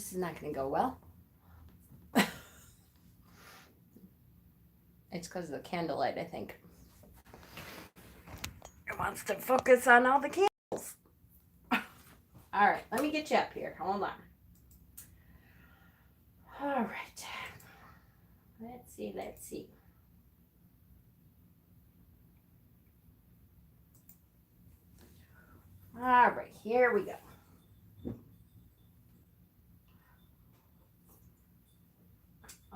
This is not going to go well. It's because of the candlelight, I think. It wants to focus on all the candles. All right, let me get you up here. Hold on. All right. Let's see. All right, here we go.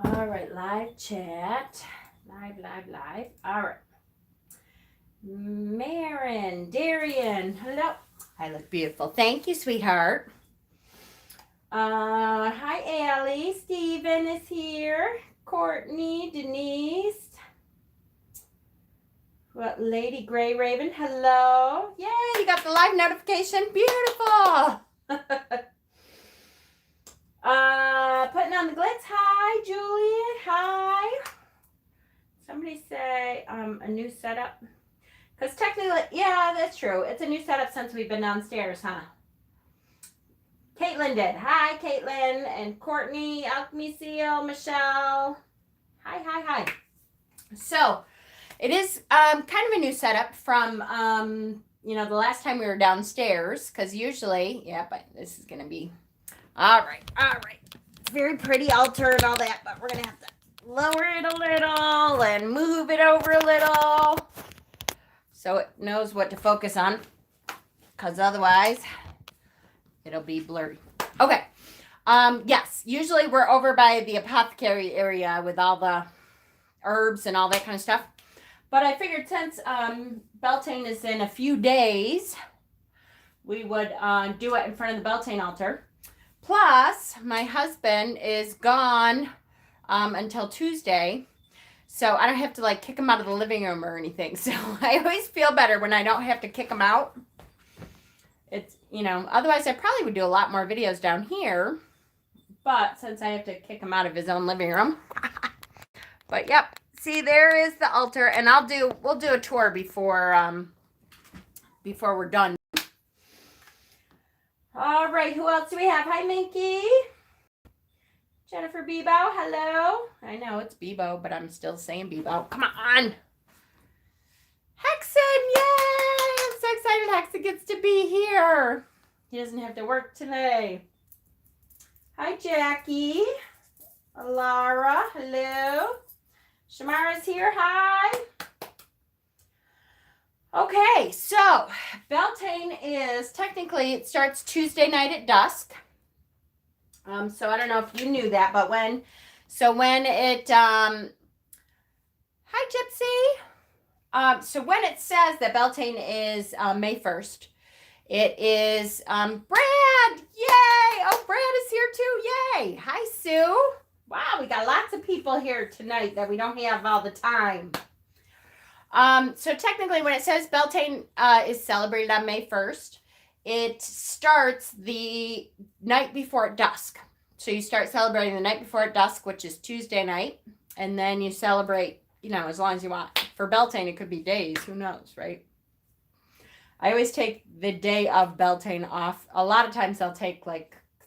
All right, live chat. Live. All right. Marin, Darian, hello. I look beautiful. Thank you, sweetheart. Hi, Allie. Steven is here. Courtney, Denise. What, Lady Gray Raven, hello. Yay, you got the live notification. Beautiful. Putting on the glitz. Hi, Julie. Hi. Somebody say a new setup. Because technically, yeah, that's true. It's a new setup since we've been downstairs, huh? Caitlin did. Hi, Caitlin and Courtney, Alchemy Seal, Michelle. Hi. So, it is kind of a new setup from, the last time we were downstairs. Because usually, yeah, but this is going to be, all right. It's very pretty altar and all that, but we're going to have to lower it a little and move it over a little so it knows what to focus on, because otherwise it'll be blurry. Okay. Yes, usually we're over by the apothecary area with all the herbs and all that kind of stuff. But I figured since Beltane is in a few days, we would do it in front of the Beltane altar. Plus, my husband is gone until Tuesday. So I don't have to kick him out of the living room or anything. So I always feel better when I don't have to kick him out. It's, otherwise I probably would do a lot more videos down here. But since I have to kick him out of his own living room. But yep. See, there is the altar. And we'll do a tour before we're done. All right. Who else do we have? Hi, Minky. Jennifer Bebo, hello. I know it's Bebo, but I'm still saying Bebo. Come on. Hexen, yay! I'm so excited Hexen gets to be here. He doesn't have to work today. Hi, Jackie. Alara, hello. Shamara's here, hi. Okay, so Beltane is technically, it starts Tuesday night at dusk. So I don't know if you knew that, but when it, hi Gypsy. So when it says that Beltane is May 1st, it is Brad, yay! Oh, Brad is here too, yay! Hi, Sue. Wow, we got lots of people here tonight that we don't have all the time. So technically when it says Beltane is celebrated on May 1st, it starts the night before at dusk. So you start celebrating the night before at dusk, which is Tuesday night. And then you celebrate, as long as you want. For Beltane, it could be days. Who knows, right? I always take the day of Beltane off. A lot of times I'll take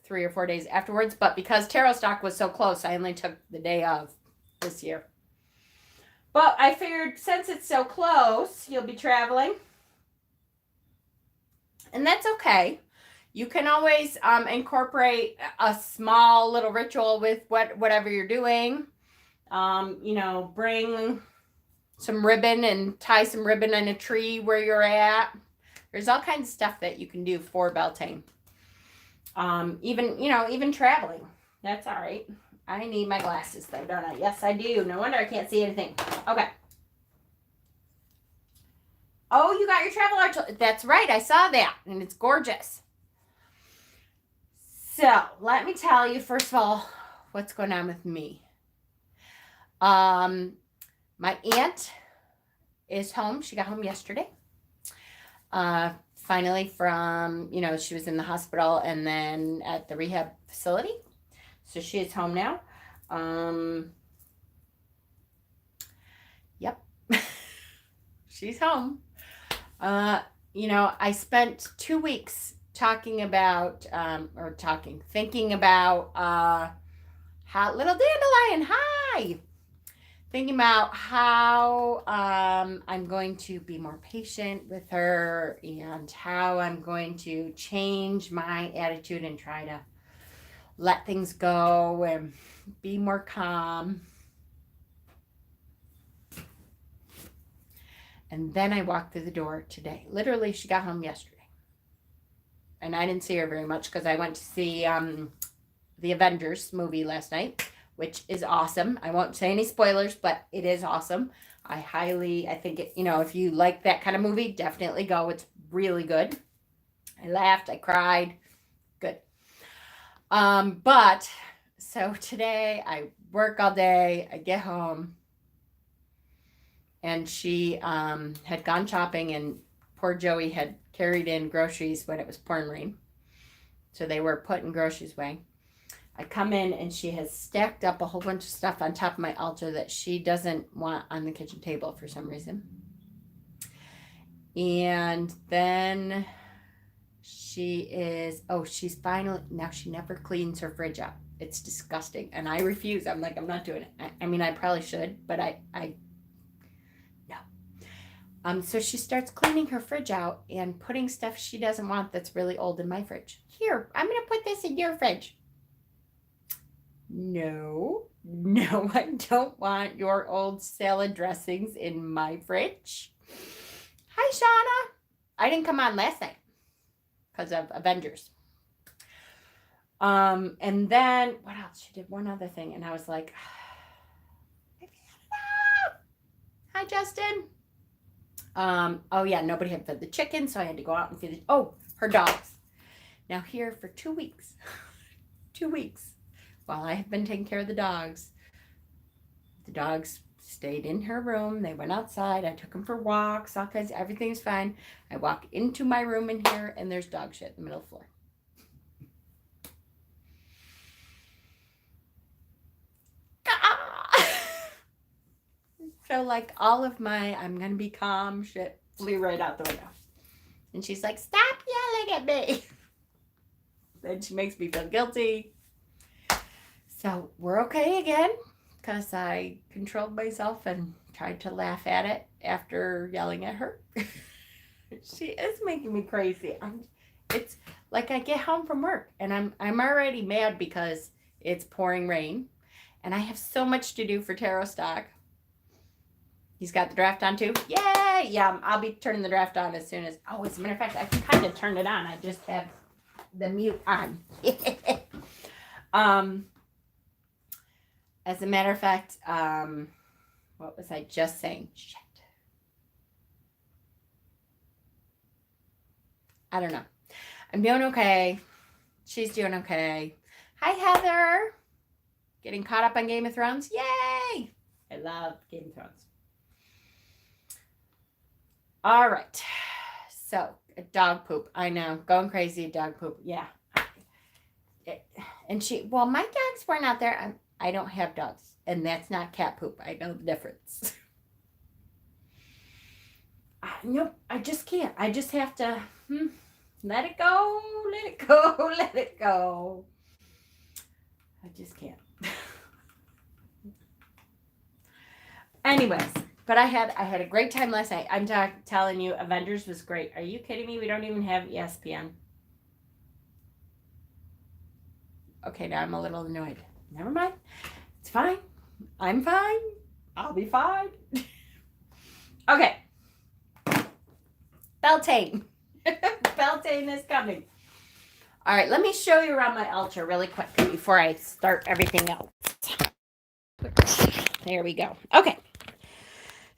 3 or 4 days afterwards. But because tarot stock was so close, I only took the day of this year. But I figured since it's so close, you'll be traveling. And that's okay. You can always incorporate a small little ritual with whatever you're doing. Bring some ribbon and tie some ribbon in a tree where you're at. There's all kinds of stuff that you can do for Beltane. Even traveling. That's all right. I need my glasses though, don't I? Yes, I do. No wonder I can't see anything. Okay. Oh, you got your travel art. That's right. I saw that. And it's gorgeous. So, let me tell you, first of all, what's going on with me. My aunt is home. She got home yesterday. Finally from, she was in the hospital and then at the rehab facility. So, she is home now. Yep. She's home. I spent 2 weeks thinking about how little dandelion, hi. Thinking about how I'm going to be more patient with her and how I'm going to change my attitude and try to let things go and be more calm. And then I walked through the door today. Literally, she got home yesterday. And I didn't see her very much because I went to see the Avengers movie last night, which is awesome. I won't say any spoilers, but it is awesome. I think it, if you like that kind of movie, definitely go. It's really good. I laughed, I cried. Good. But so today I work all day, I get home, and she had gone shopping, and poor Joey had carried in groceries when it was pouring rain. So they were putting groceries away. I come in and she has stacked up a whole bunch of stuff on top of my altar that she doesn't want on the kitchen table for some reason. And then she's finally, now she never cleans her fridge up. It's disgusting. And I refuse. I'm like, I'm not doing it. I mean, I probably should, but no. So she starts cleaning her fridge out and putting stuff she doesn't want that's really old in my fridge. Here, I'm going to put this in your fridge. No, I don't want your old salad dressings in my fridge. Hi, Shauna. I didn't come on last night because of Avengers. And then what else? She did one other thing, and I was like, hi, Justin. Oh yeah, nobody had fed the chicken, so I had to go out and feed her dogs. Now here for 2 weeks. 2 weeks. While I have been taking care of the dogs stayed in her room. They went outside. I took them for walks, all kinds. Everything's fine. I walk into my room in here, and there's dog shit in the middle of the floor. So like all of my I'm gonna be calm shit flew right out the window. And she's like, stop yelling at me. Then she makes me feel guilty. So we're okay again because I controlled myself and tried to laugh at it after yelling at her. She is making me crazy. It's like I get home from work and I'm already mad because it's pouring rain and I have so much to do for Tarot Stock. He's got the draft on too. Yay! Yeah, I'll be turning the draft on as soon as. Oh, as a matter of fact, I can kind of turn it on. I just have the mute on. As a matter of fact, what was I just saying? Shit. I don't know. I'm doing okay. She's doing okay. Hi, Heather. Getting caught up on Game of Thrones. Yay! I love Game of Thrones. All right. So, dog poop. I know. Going crazy, dog poop. Yeah. And my dogs weren't out there. I don't have dogs. And that's not cat poop. I know the difference. Nope. I just can't. I just have to let it go. Let it go. Let it go. I just can't. Anyways. But I had a great time last night. I'm telling you, Avengers was great. Are you kidding me? We don't even have ESPN. Okay, now I'm a little annoyed. Never mind. It's fine. I'm fine. I'll be fine. Okay. Beltane. Beltane is coming. All right, let me show you around my altar really quick before I start everything else. There we go. Okay.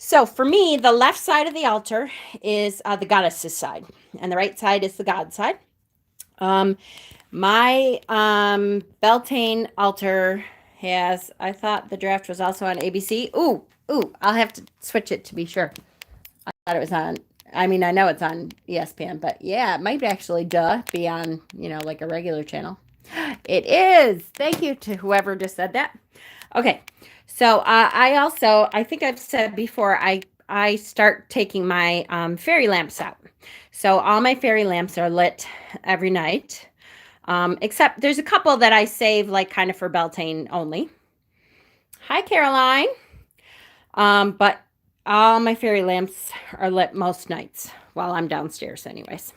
So for me, the left side of the altar is the goddess's side, and the right side is the god side. My Beltane altar has, I thought the draft was also on ABC. Ooh, I'll have to switch it to be sure. I thought it was on, I know it's on ESPN, but yeah, it might actually be on, like a regular channel. It is. Thank you to whoever just said that. Okay. So I think I've said before, I I start taking my fairy lamps out. So all my fairy lamps are lit every night, except there's a couple that I save like kind of for Beltane only. Hi, Caroline. But all my fairy lamps are lit most nights while I'm downstairs anyways.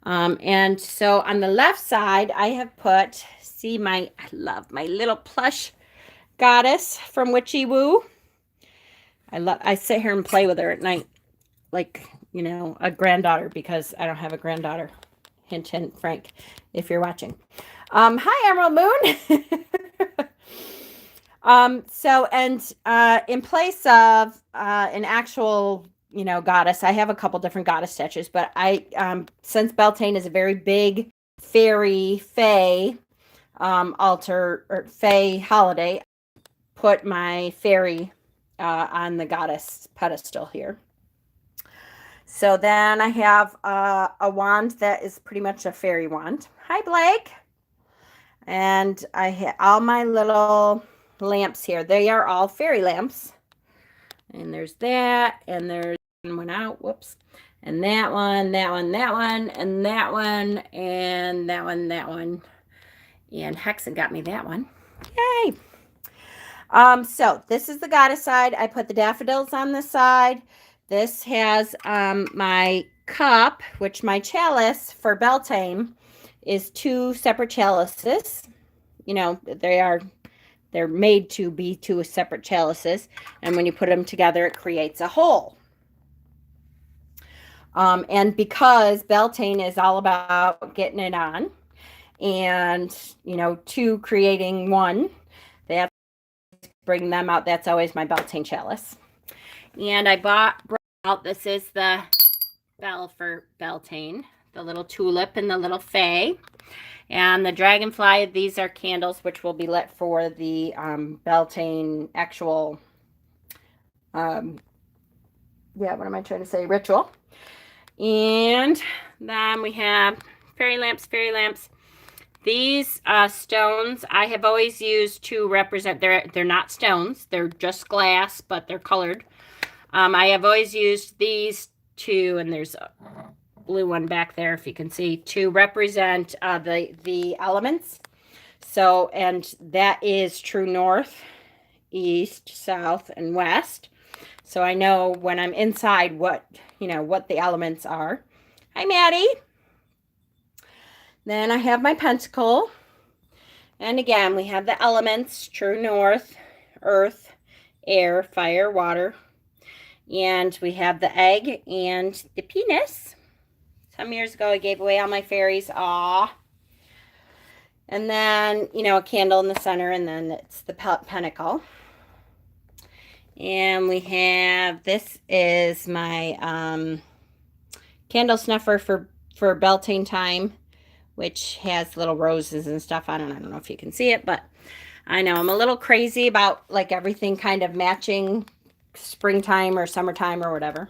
And so on the left side, I have put, see I love my little plush goddess from Witchy Woo. I sit here and play with her at night like, you know, a granddaughter, because I don't have a granddaughter. Hint, hint, Frank, if you're watching. Hi, Emerald Moon. So, and in place of an actual, you know, goddess, I have a couple different goddess statues, but since Beltane is a very big fairy fae altar or fae holiday, put my fairy on the goddess pedestal here. So then I have a wand that is pretty much a fairy wand. Hi, Blake. And I have all my little lamps here. They are all fairy lamps. And there's that, and there's one out, whoops. And that one, that one, that one, and that one, and that one, that one. And Hexen got me that one. Yay! So this is the goddess side. I put the daffodils on this side. This has my cup, which my chalice for Beltane is 2 separate chalices. You know, they're made to be 2 separate chalices, and when you put them together, it creates a whole. And because Beltane is all about getting it on, and you know, 2 creating 1, that's bring them out. That's always my Beltane chalice. And I brought out, this is the bell for Beltane, the little tulip and the little fae. And the dragonfly, these are candles which will be lit for the Beltane actual, what am I trying to say, ritual. And then we have fairy lamps, fairy lamps. These stones I have always used to represent, they're not stones, they're just glass, but they're colored. I have always used these two, and there's a blue one back there if you can see, to represent the elements. So, and that is true north, east, south, and west. So I know when I'm inside what the elements are. Hi, Maddie. Then I have my pentacle. And again, we have the elements, true north, earth, air, fire, water. And we have the egg and the penis. Some years ago, I gave away all my fairies. Aw. And then, you know, a candle in the center, and then it's the pentacle. And we have, this is my candle snuffer for Beltane time, which has little roses and stuff on it. I don't know if you can see it, but I know I'm a little crazy about like everything kind of matching springtime or summertime or whatever.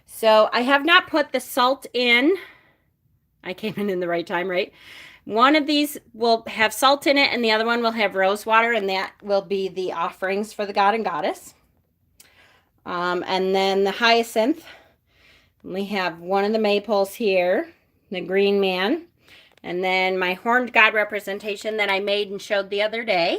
So I have not put the salt in. I came in the right time, right? One of these will have salt in it, and the other one will have rose water, and that will be the offerings for the god and goddess. And then the hyacinth. We have one of the maypoles here, the green man, and then my horned god representation that I made and showed the other day.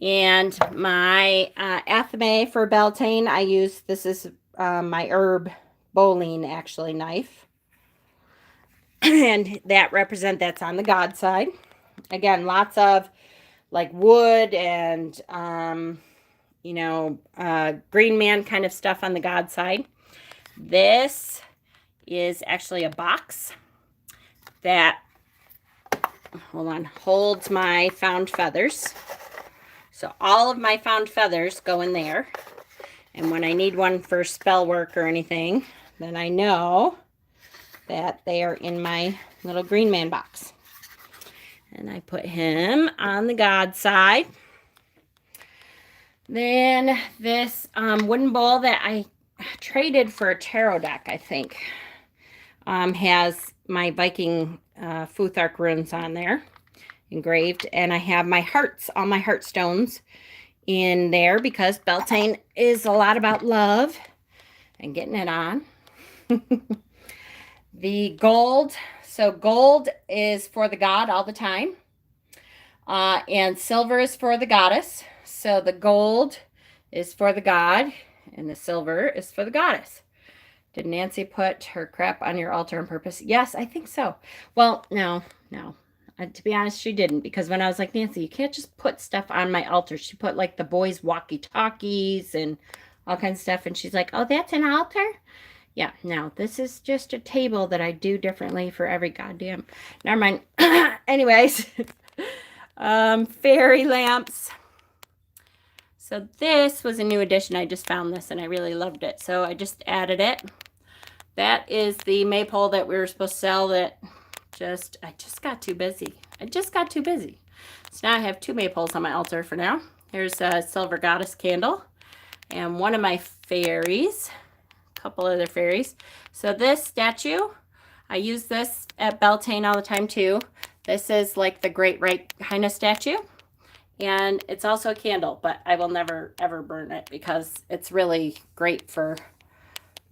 And my athame for Beltane, I use, this is my herb bowling actually knife. And that's on the god side. Again, lots of like wood and, green man kind of stuff on the god side. This is actually a box that, holds my found feathers. So all of my found feathers go in there. And when I need one for spell work or anything, then I know that they are in my little green man box. And I put him on the god side. Then this wooden bowl that I traded for a tarot deck, I think, has my Viking Futhark runes on there, engraved. And I have my hearts, all my heart stones in there because Beltane is a lot about love and getting it on. The gold. So gold is for the god all the time. And silver is for the goddess. So the gold is for the god and the silver is for the goddess. Did Nancy put her crap on your altar on purpose? Yes, I think so. Well, no. To be honest, she didn't, because when I was like, Nancy, you can't just put stuff on my altar. She put like the boys' walkie-talkies and all kinds of stuff. And she's like, oh, that's an altar? Yeah, no, this is just a table that I do differently for every goddamn. Never mind. Anyways, fairy lamps. So this was a new addition. I just found this and I really loved it. So I just added it. That is the maypole that we were supposed to sell that I just got too busy. So now I have 2 maypoles on my altar for now. Here's a silver goddess candle and one of my fairies, a couple other fairies. So this statue, I use this at Beltane all the time too. This is like the Great Right Highness statue. And it's also a candle, but I will never ever burn it because it's really great for,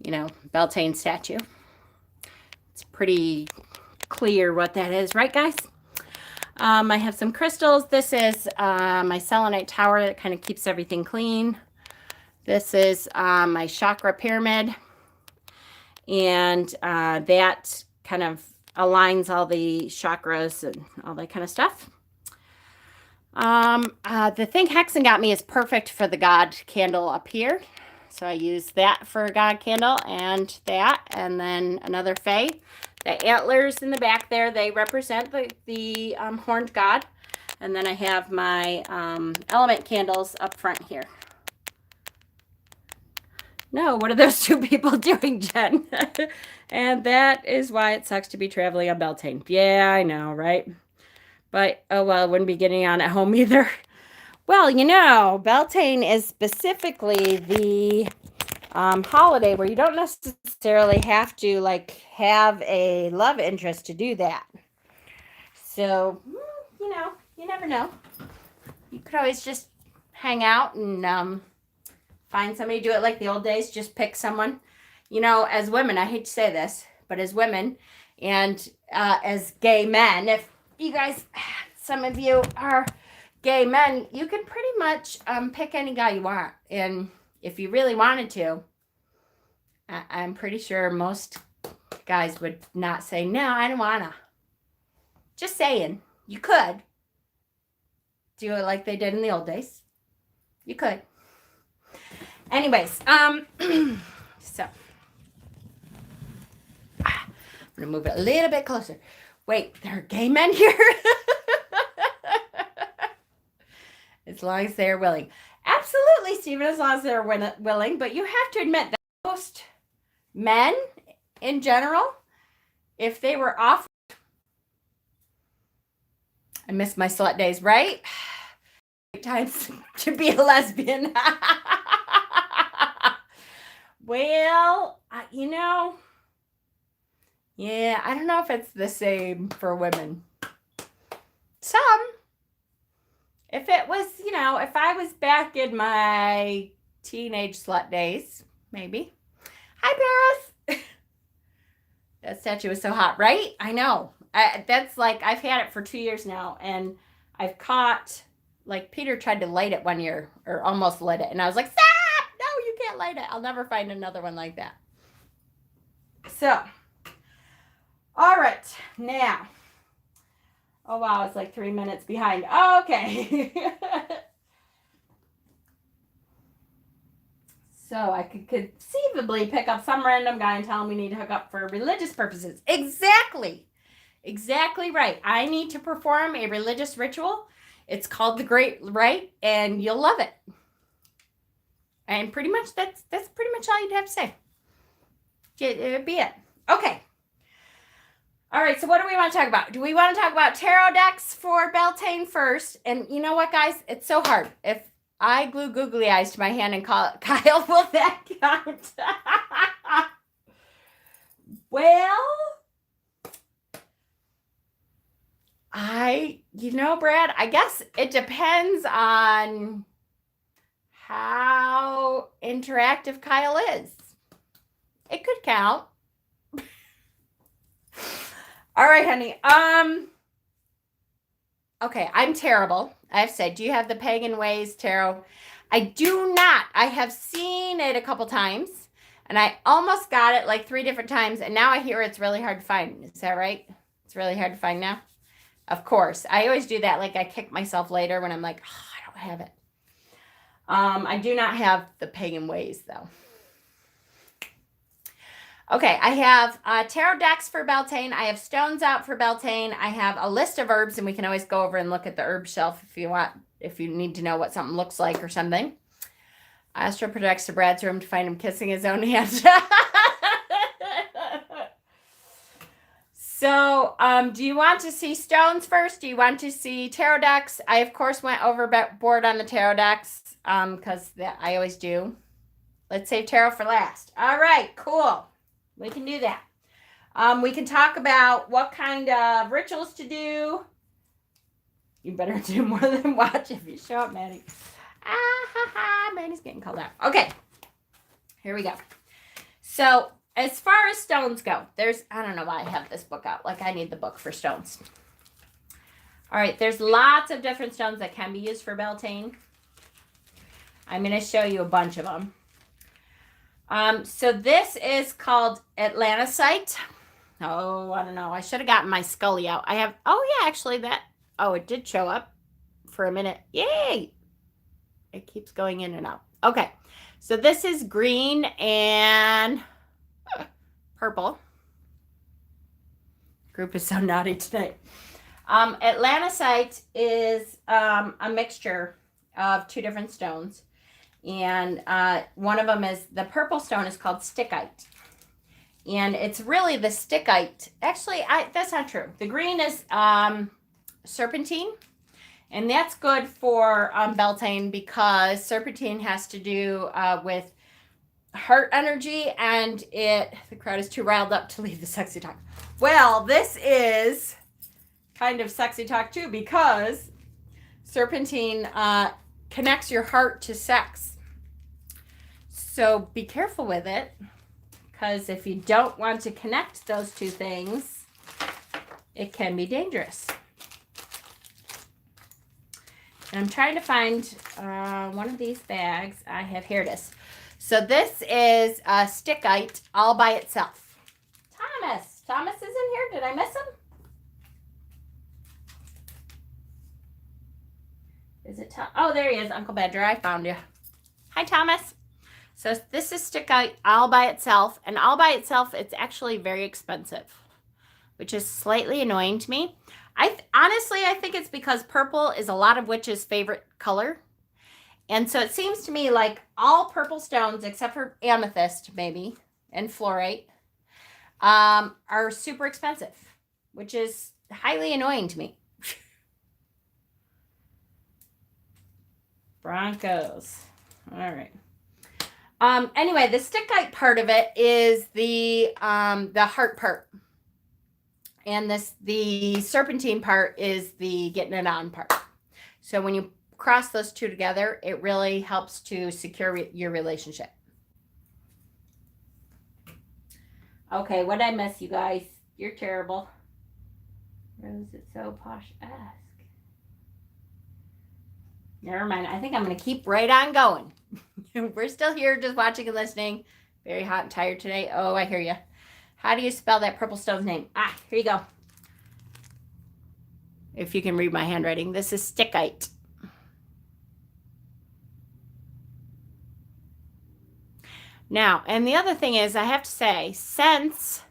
you know, Beltane statue. It's pretty clear what that is, right guys? I have some crystals. This is my selenite tower that kind of keeps everything clean. This is my chakra pyramid, and that kind of aligns all the chakras and all that kind of stuff. The thing Hexen got me is perfect for the God candle up here. So I use that for a God candle and that, and then another Fae. The antlers in the back there, they represent the horned god. And then I have my element candles up front here. No, what are those 2 people doing, Jen? And that is why it sucks to be traveling on Beltane. Yeah, I know, right? But, oh well, I wouldn't be getting on at home either. Well, you know, Beltane is specifically the holiday where you don't necessarily have to like have a love interest to do that. So, you know, you never know. You could always just hang out and find somebody to do it like the old days. Just pick someone. You know, as women, I hate to say this, but as women and as gay men, if you guys, some of you are gay men, you can pretty much pick any guy you want. And if you really wanted to, I'm pretty sure most guys would not say, no, I don't wanna. Just saying, you could do it like they did in the old days. You could. Anyways, so I'm gonna move it a little bit closer. Wait, there are gay men here? As long as they're willing. Absolutely, Stephen, as long as they're willing. But you have to admit that most men in general, if they were offered, I miss my slut days, right? Times to be a lesbian. Well, you know, yeah, I don't know if it's the same for women. Some. If it was, you know, if I was back in my teenage slut days, maybe. Hi, Paris. That statue was so hot, right? I know. That's like, I've had it for 2 years now, and I've caught, like, Peter tried to light it one year, or almost lit it, and I was like, stop! No, you can't light it. I'll never find another one like that. So, all right, now. Oh, wow, it's like 3 minutes behind. Oh, okay. So I could conceivably pick up some random guy and tell him we need to hook up for religious purposes. Exactly. Exactly right. I need to perform a religious ritual. It's called the Great Rite, and you'll love it. And pretty much that's pretty much all you'd have to say. It'd be it. Okay. All right, so what do we want to talk about? Do we want to talk about tarot decks for Beltane first? And you know what, guys? It's so hard. If I glue googly eyes to my hand and call it Kyle, will that count? Well, you know, Brad, I guess it depends on how interactive Kyle is. It could count. All right, honey. Okay, I'm terrible. I've said, do you have the Pagan Ways Tarot? I do not. I have seen it a couple times, and I almost got it like 3 different times, and now I hear it's really hard to find. Is that right? It's really hard to find now? Of course. I always do that. Like, I kick myself later when I'm like, oh, I don't have it. I do not have the Pagan Ways, though. Okay, I have tarot decks for Beltane. I have stones out for Beltane. I have a list of herbs, and we can always go over and look at the herb shelf if you want, if you need to know what something looks like or something. Astro projects to Brad's room to find him kissing his own hand. So, do you want to see stones first? Do you want to see tarot decks? I, of course, went overboard on the tarot decks because I always do. Let's save tarot for last. All right, cool. We can do that. We can talk about what kind of rituals to do. You better do more than watch if you show up, Maddie. Maddie's getting called out. Okay, here we go. So, as far as stones go, I don't know why I have this book out. Like, I need the book for stones. All right, there's lots of different stones that can be used for Beltane. I'm going to show you a bunch of them. So this is called Atlanticite. Oh, I don't know. I should have gotten my Scully out. I have, oh yeah, actually it did show up for a minute. Yay! It keeps going in and out. Okay, so this is green and purple. Group is so naughty today. Atlanticite is a mixture of 2 different stones. And one of them is, the purple stone is called stickite. And it's really the stickite. Actually, that's not true. The green is serpentine. And that's good for Beltane because serpentine has to do with heart energy. And the crowd is too riled up to leave the sexy talk. Well, this is kind of sexy talk too because serpentine connects your heart to sex. So be careful with it, because if you don't want to connect those 2 things, it can be dangerous. And I'm trying to find one of these bags. I have, here it is. So this is a stickite all by itself. Thomas is in here. Did I miss him? Is it Tom? Oh, there he is, Uncle Badger. I found you. Hi, Thomas. So this is stickite all by itself. And all by itself, it's actually very expensive, which is slightly annoying to me. Honestly, I think it's because purple is a lot of witches' favorite color. And so it seems to me like all purple stones, except for amethyst, maybe, and fluorite, are super expensive, which is highly annoying to me. Broncos. All right. Anyway, the stickite part of it is the heart part. And the serpentine part is the getting it on part. So when you cross those 2 together, it really helps to secure your relationship. Okay, what'd I miss, you guys? You're terrible. Rose, it's so posh-esque. Never mind. I think I'm going to keep right on going. We're still here just watching and listening. Very hot and tired today. Oh, I hear you. How do you spell that purple stone's name? Here you go. If you can read my handwriting. This is stickite. Now, and the other thing is, I have to say, since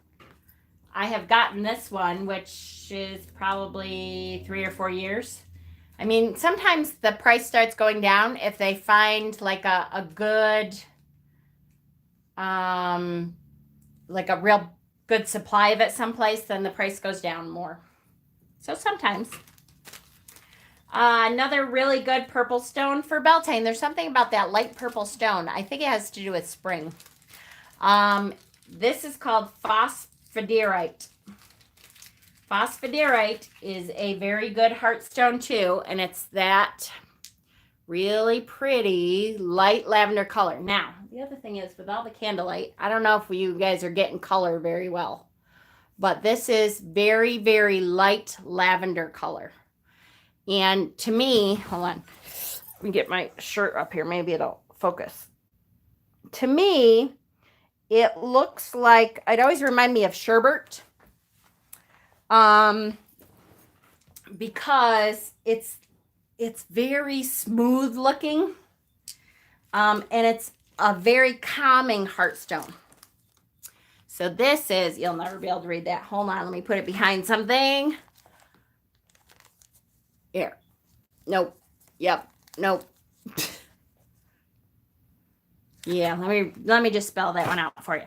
I have gotten this one, which is probably 3 or 4 years, I mean, sometimes the price starts going down if they find like a good, like a real good supply of it someplace, then the price goes down more. So sometimes. Another really good purple stone for Beltane. There's something about that light purple stone. I think it has to do with spring. This is called phosphoderite. Phosphoderite is a very good heart stone too, and it's that Really pretty light lavender color. Now, the other thing is with all the candlelight, I don't know if you guys are getting color very well, but this is very, very light lavender color. And to me, hold on, let me get my shirt up here. Maybe it'll focus. To me, it looks like, it always remind me of sherbet. Because it's very smooth looking. And it's a very calming heartstone. So this is, you'll never be able to read that. Hold on, let me put it behind something. Here. Nope. Yep. Nope. Yeah, let me just spell that one out for you.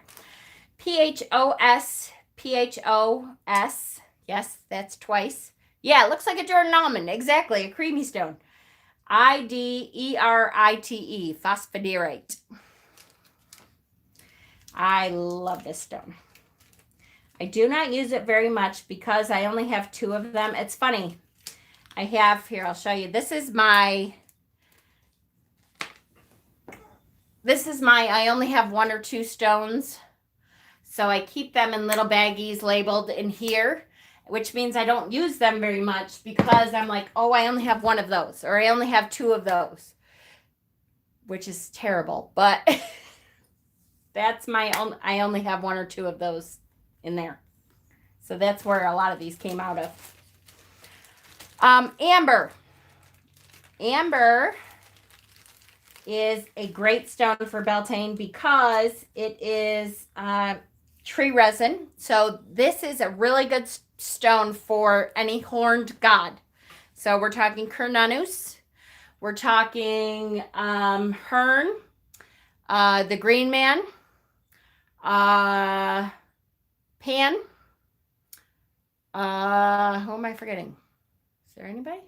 P-H-O-S. P-H-O-S. Yes, that's twice. Yeah, it looks like a Jordan almond. Exactly, a creamy stone. I-D-E-R-I-T-E. Phosphodirite. I love this stone. I do not use it very much because I only have 2 of them. It's funny. I have here, I'll show you. This is my, I only have 1 or 2 stones. So I keep them in little baggies labeled in here, which means I don't use them very much because I'm like, oh, I only have 1 of those, or I only have 2 of those, which is terrible. But that's I only have 1 or 2 of those in there. So that's where a lot of these came out of. Amber. Amber is a great stone for Beltane because it is tree resin. So this is a really good stone for any horned god. So we're talking Cernunnos. We're talking Hern, the Green Man, Pan. Who am I forgetting? Is there anybody?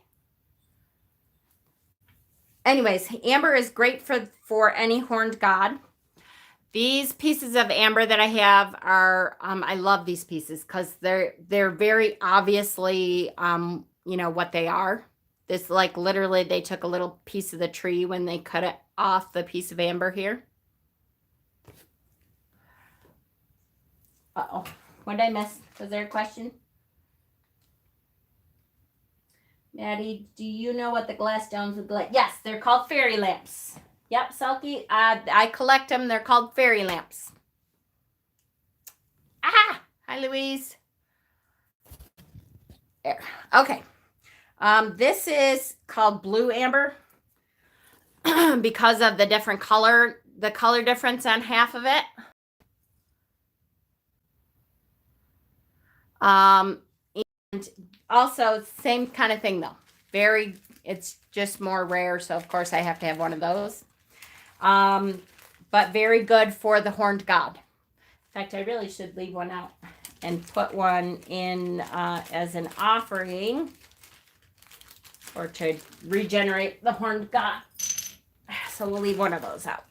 Anyways, amber is great for any horned god. These pieces of amber that I have are, I love these pieces because they're very obviously, you know, what they are. This, like, literally they took a little piece of the tree when they cut it off the piece of amber here. Uh-oh. What did I miss? Was there a question? Maddie, do you know what the glass stones would be like? Yes, they're called fairy lamps. Yep, Selkie, I collect them. They're called fairy lamps. Ah! Hi, Louise. There. Okay. This is called blue amber because of the different color, the color difference on half of it. And also same kind of thing though. It's just more rare, so of course I have to have one of those. But very good for the horned god. In fact, I really should leave one out and put one in as an offering or to regenerate the horned god. So we'll leave one of those out.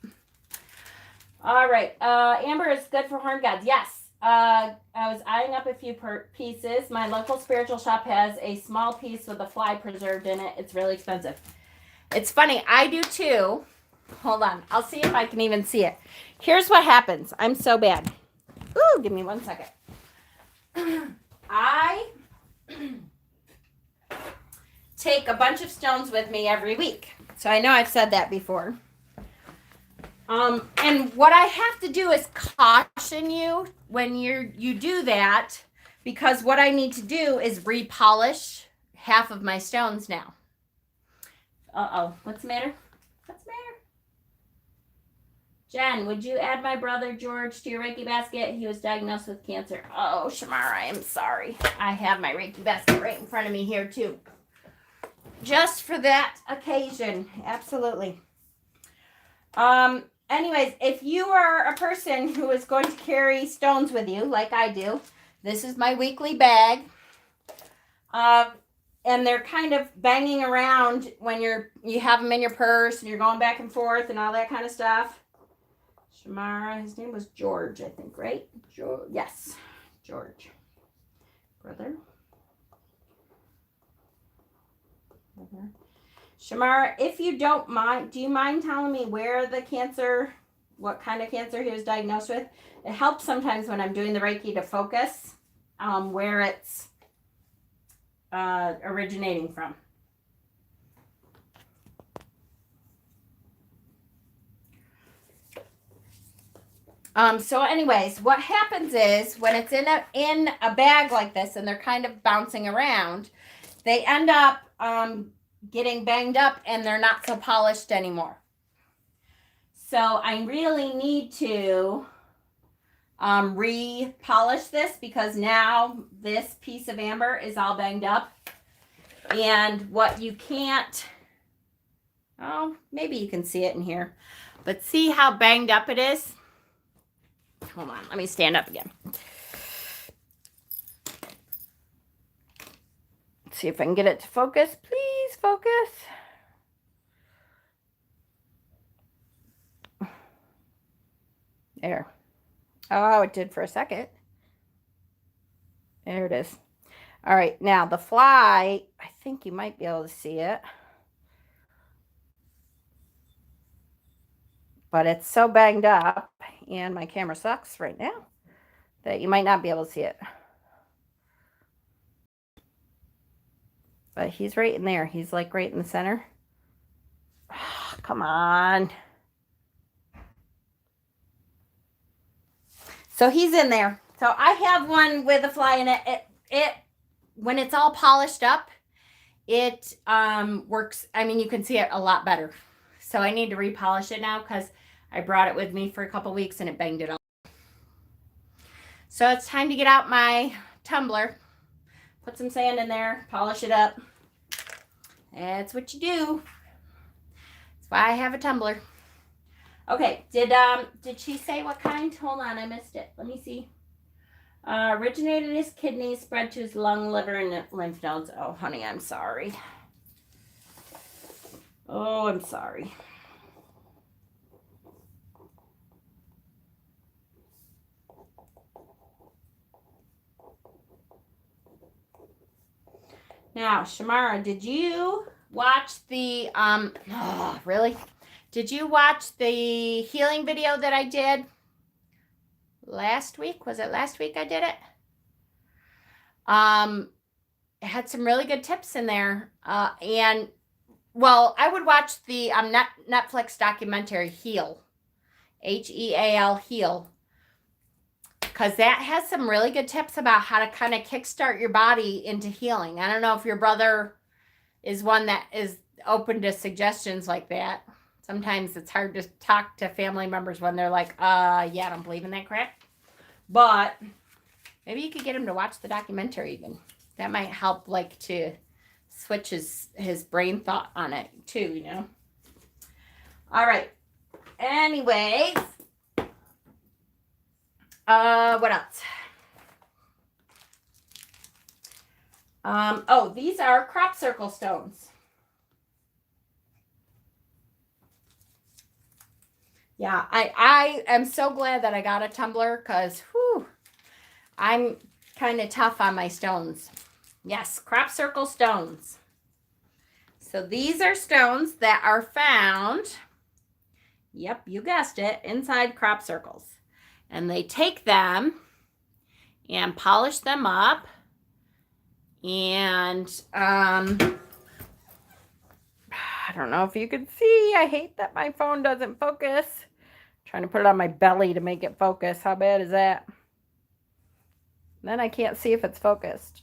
All right. Amber is good for horned gods. Yes. I was eyeing up a few pieces. My local spiritual shop has a small piece with a fly preserved in it. It's really expensive. It's funny. I do too. Hold on. I'll see if I can even see it. Here's what happens. I'm so bad. Ooh, give me 1 second. I take a bunch of stones with me every week. So I know I've said that before. And what I have to do is caution you when you do that, because what I need to do is repolish half of my stones now. Uh-oh, what's the matter? What's the matter? Jen, would you add my brother George to your Reiki basket? He was diagnosed with cancer. Oh, Shamara, I am sorry. I have my Reiki basket right in front of me here too. Just for that occasion. Absolutely. Anyways, if you are a person who is going to carry stones with you, like I do, this is my weekly bag. And they're kind of banging around when you have them in your purse and you're going back and forth and all that kind of stuff. Shamara, his name was George, I think, right? Yes, George. Brother. Shamar, if you don't mind, do you mind telling me where the cancer, what kind of cancer he was diagnosed with? It helps sometimes when I'm doing the Reiki to focus where it's originating from. So anyways, what happens is when it's in a bag like this and they're kind of bouncing around, they end up getting banged up and they're not so polished anymore. So I really need to re-polish this because now this piece of amber is all banged up. And what you can't, oh, maybe you can see it in here, but see how banged up it is? Hold on, let me stand up again. Let's see if I can get it to focus. Please focus. There. Oh, it did for a second. There it is. All right, now the fly, I think you might be able to see it. But it's so banged up, and my camera sucks right now, that you might not be able to see it. But he's right in there. He's like right in the center. Oh, come on. So he's in there. So I have one with a fly in it. It when it's all polished up, it works. I mean, you can see it a lot better. So I need to repolish it now because I brought it with me for a couple weeks and it banged it up. So it's time to get out my tumbler, put some sand in there, polish it up. That's what you do. That's why I have a tumbler. Okay, did she say what kind? Hold on, I missed it. Let me see. Originated in his kidneys, spread to his lung, liver, and lymph nodes. Oh, honey, I'm sorry. Oh, I'm sorry. Now, Shamara, did you watch the, oh, really? Did you watch the healing video that I did last week? Was it last week I did it? It had some really good tips in there. And, well, I would watch the Netflix documentary Heal. H-E-A-L, Heal. Because that has some really good tips about how to kind of kickstart your body into healing. I don't know if your brother is one that is open to suggestions like that. Sometimes it's hard to talk to family members when they're like, yeah, I don't believe in that crap. But maybe you could get him to watch the documentary even. That might help, like, to switch his brain thought on it too, you know. All right. Anyways. What else? Oh, these are crop circle stones. Yeah, I am so glad that I got a tumbler because, whew, I'm kind of tough on my stones. Yes, crop circle stones. So these are stones that are found, yep, you guessed it, inside crop circles. And they take them and polish them up. And I don't know if you can see. I hate that my phone doesn't focus. I'm trying to put it on my belly to make it focus. How bad is that? Then I can't see if it's focused.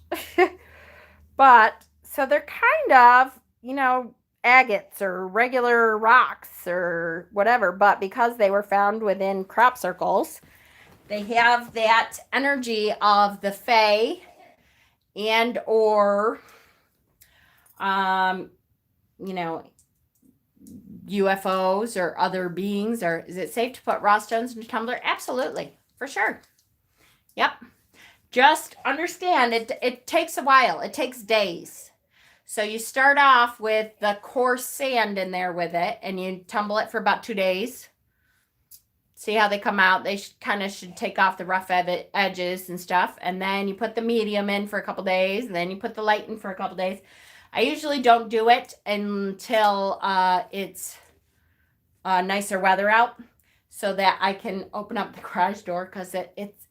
But, so they're kind of, you know, agates or regular rocks or whatever. But because they were found within crop circles, they have that energy of the Fae and or, you know, UFOs or other beings. Or is it safe to put raw stones in a tumbler? Absolutely, for sure. Yep. Just understand it takes a while. It takes days. So you start off with the coarse sand in there with it and you tumble it for about 2 days. See how they come out? They kind of should take off the rough edges and stuff. And then you put the medium in for a couple days. And then you put the light in for a couple days. I usually don't do it until it's nicer weather out, so that I can open up the garage door, because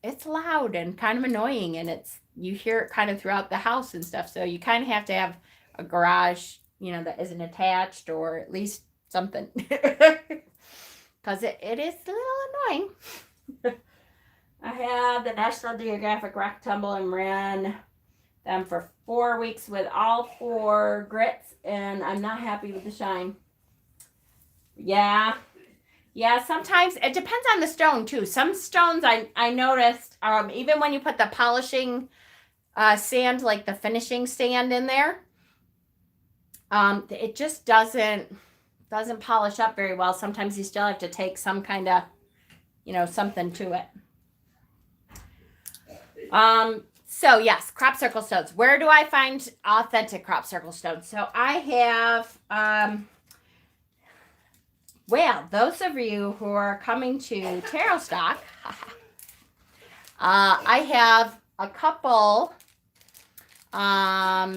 it's loud and kind of annoying, and you hear it kind of throughout the house and stuff. So you kind of have to have a garage, that isn't attached, or at least something, because it is a little annoying. I have the National Geographic Rock Tumble and ran them for 4 weeks with all 4 grits, and I'm not happy with the shine. Yeah, sometimes it depends on the stone too. Some stones I noticed, even when you put the polishing sand, like the finishing sand in there, it just doesn't polish up very well. Sometimes you still have to take some kind of, something to it. So yes, crop circle stones. Where do I find authentic crop circle stones? So I have, well, those of you who are coming to Tarot Stock, I have a couple, got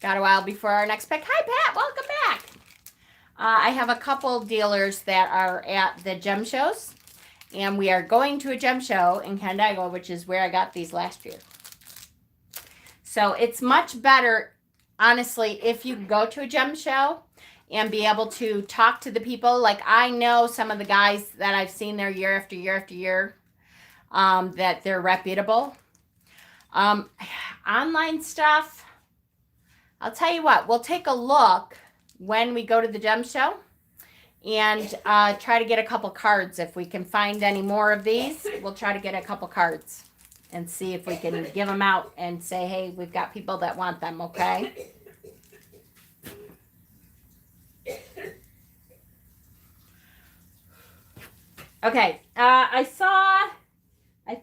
a while before our next pick. Hi, Pat, welcome back. I have a couple dealers that are at the gem shows, and we are going to a gem show in Canandaigua, which is where I got these last year. So it's much better, honestly, if you go to a gem show and be able to talk to the people. Like, I know some of the guys that I've seen there year after year after year, that they're reputable. Online stuff, I'll tell you what, we'll take a look when we go to the gem show and try to get a couple cards. If we can find any more of these, we'll try to get a couple cards and see if we can give them out and say, hey, we've got people that want them, okay? Okay, I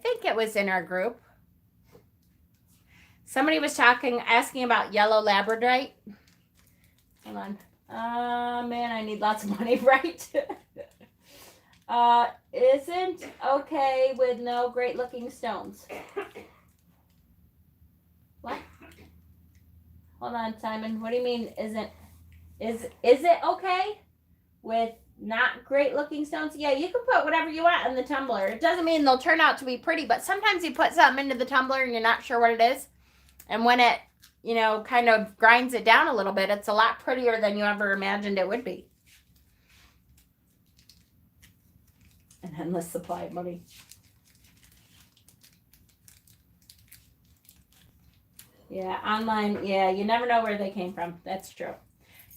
think it was in our group, somebody was asking about yellow labradorite. Hold on. Man, I need lots of money, right? Isn't okay with no great looking stones. What? Hold on, Simon. What do you mean is it okay with not great looking stones? Yeah, you can put whatever you want in the tumbler. It doesn't mean they'll turn out to be pretty, but sometimes you put something into the tumbler and you're not sure what it is. And when it, kind of grinds it down a little bit, it's a lot prettier than you ever imagined it would be. An endless supply of money. Yeah, online, yeah, you never know where they came from. That's true.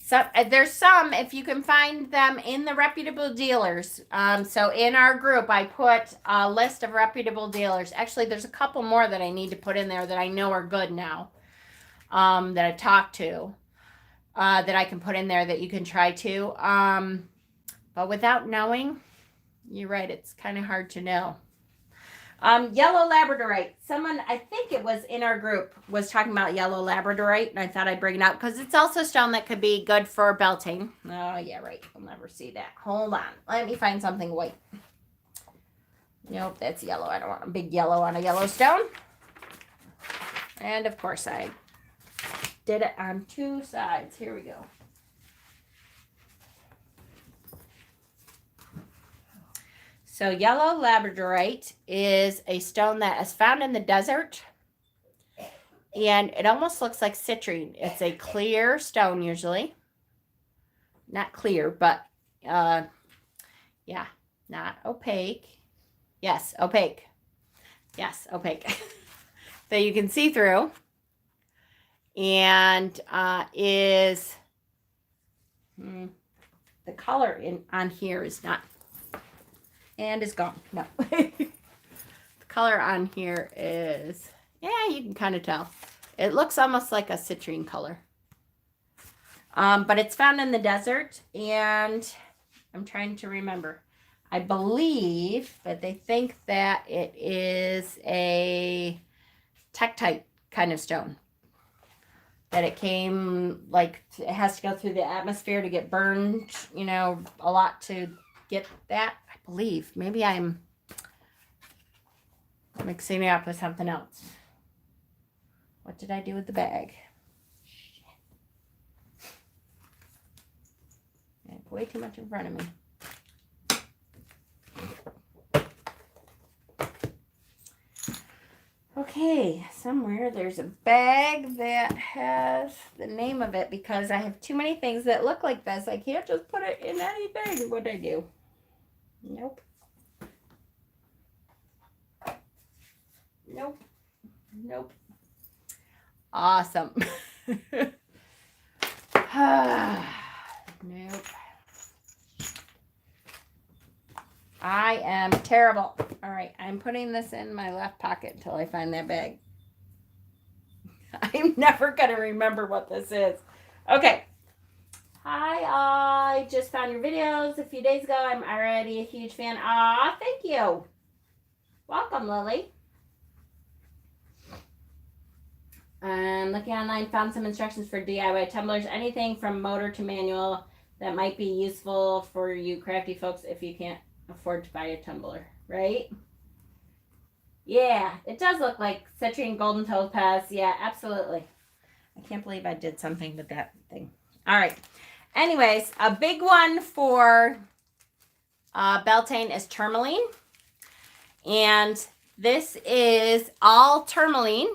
So there's some, if you can find them in the reputable dealers. So in our group, I put a list of reputable dealers. Actually, there's a couple more that I need to put in there that I know are good now, that I talked to, that I can put in there that you can try to. But without knowing, you're right, it's kind of hard to know. Yellow labradorite. Someone, I think it was in our group, was talking about yellow labradorite, and I thought I'd bring it up because it's also a stone that could be good for Beltane. Oh, yeah, right. We'll never see that. Hold on. Let me find something white. Nope, that's yellow. I don't want a big yellow on a yellow stone. And, of course, I did it on 2 sides. Here we go. So yellow labradorite is a stone that is found in the desert, and it almost looks like citrine. It's a clear stone usually. Not clear, but yeah, not opaque. Yes, opaque. Yes, opaque. That you can see through, and is the color on here is not. And is gone. No. The color on here is, yeah, you can kind of tell. It looks almost like a citrine color. But it's found in the desert, and I'm trying to remember. I believe, but they think that it is a tektite kind of stone. That it came, like, it has to go through the atmosphere to get burned, a lot to get that. Believe. Maybe I'm mixing it up with something else. What did I do with the bag? Shit. way too much in front of me. Okay, somewhere there's a bag that has the name of it because I have too many things that look like this. I can't just put it in anything. What'd I do? Nope. Nope. Nope. Awesome. Nope. I am terrible. All right, I'm putting this in my left pocket until I find that bag. I'm never going to remember what this is. Okay. Hi, I just found your videos a few days ago. I'm already a huge fan. Aw, thank you. Welcome, Lily. Looking online, found some instructions for DIY tumblers. Anything from motor to manual that might be useful for you crafty folks if you can't afford to buy a tumbler, right? Yeah, it does look like citrine golden topaz. Yeah, absolutely. I can't believe I did something with that thing. All right. Anyways, a big one for Beltane is tourmaline. And this is all tourmaline.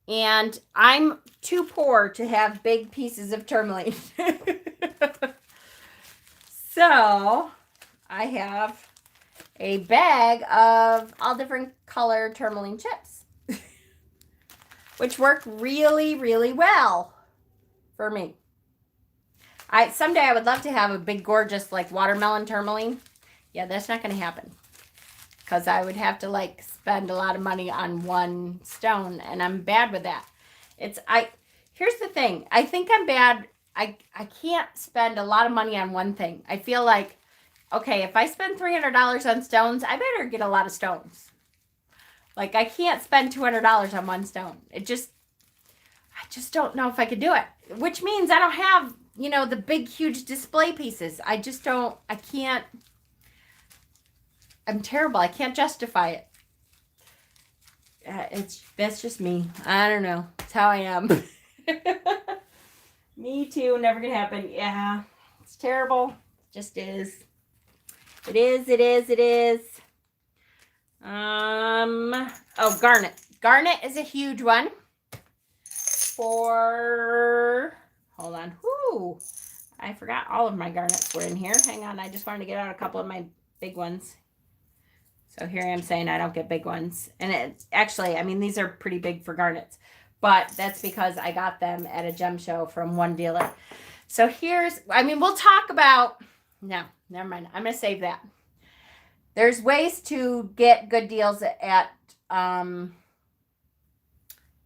And I'm too poor to have big pieces of tourmaline. So I have a bag of all different color tourmaline chips, which work really, really well for me. Someday I would love to have a big, gorgeous, like watermelon tourmaline. Yeah, that's not going to happen because I would have to like spend a lot of money on one stone, and I'm bad with that. Here's the thing. I think I'm bad. I can't spend a lot of money on one thing. I feel like, okay, if I spend $300 on stones, I better get a lot of stones. Like, I can't spend $200 on one stone. I just don't know if I could do it. Which means I don't have, the big, huge display pieces. I can't. I'm terrible. I can't justify it. That's just me. I don't know. It's how I am. Me too. Never gonna happen. Yeah. It's terrible. It just is. It is. Oh, garnet. Garnet is a huge one. Hold on. Whoo. I forgot all of my garnets were in here. Hang on. I just wanted to get out a couple of my big ones. So here I am saying I don't get big ones. And it's actually, these are pretty big for garnets. But that's because I got them at a gem show from one dealer. So we'll talk about, no, never mind. I'm going to save that. There's ways to get good deals at,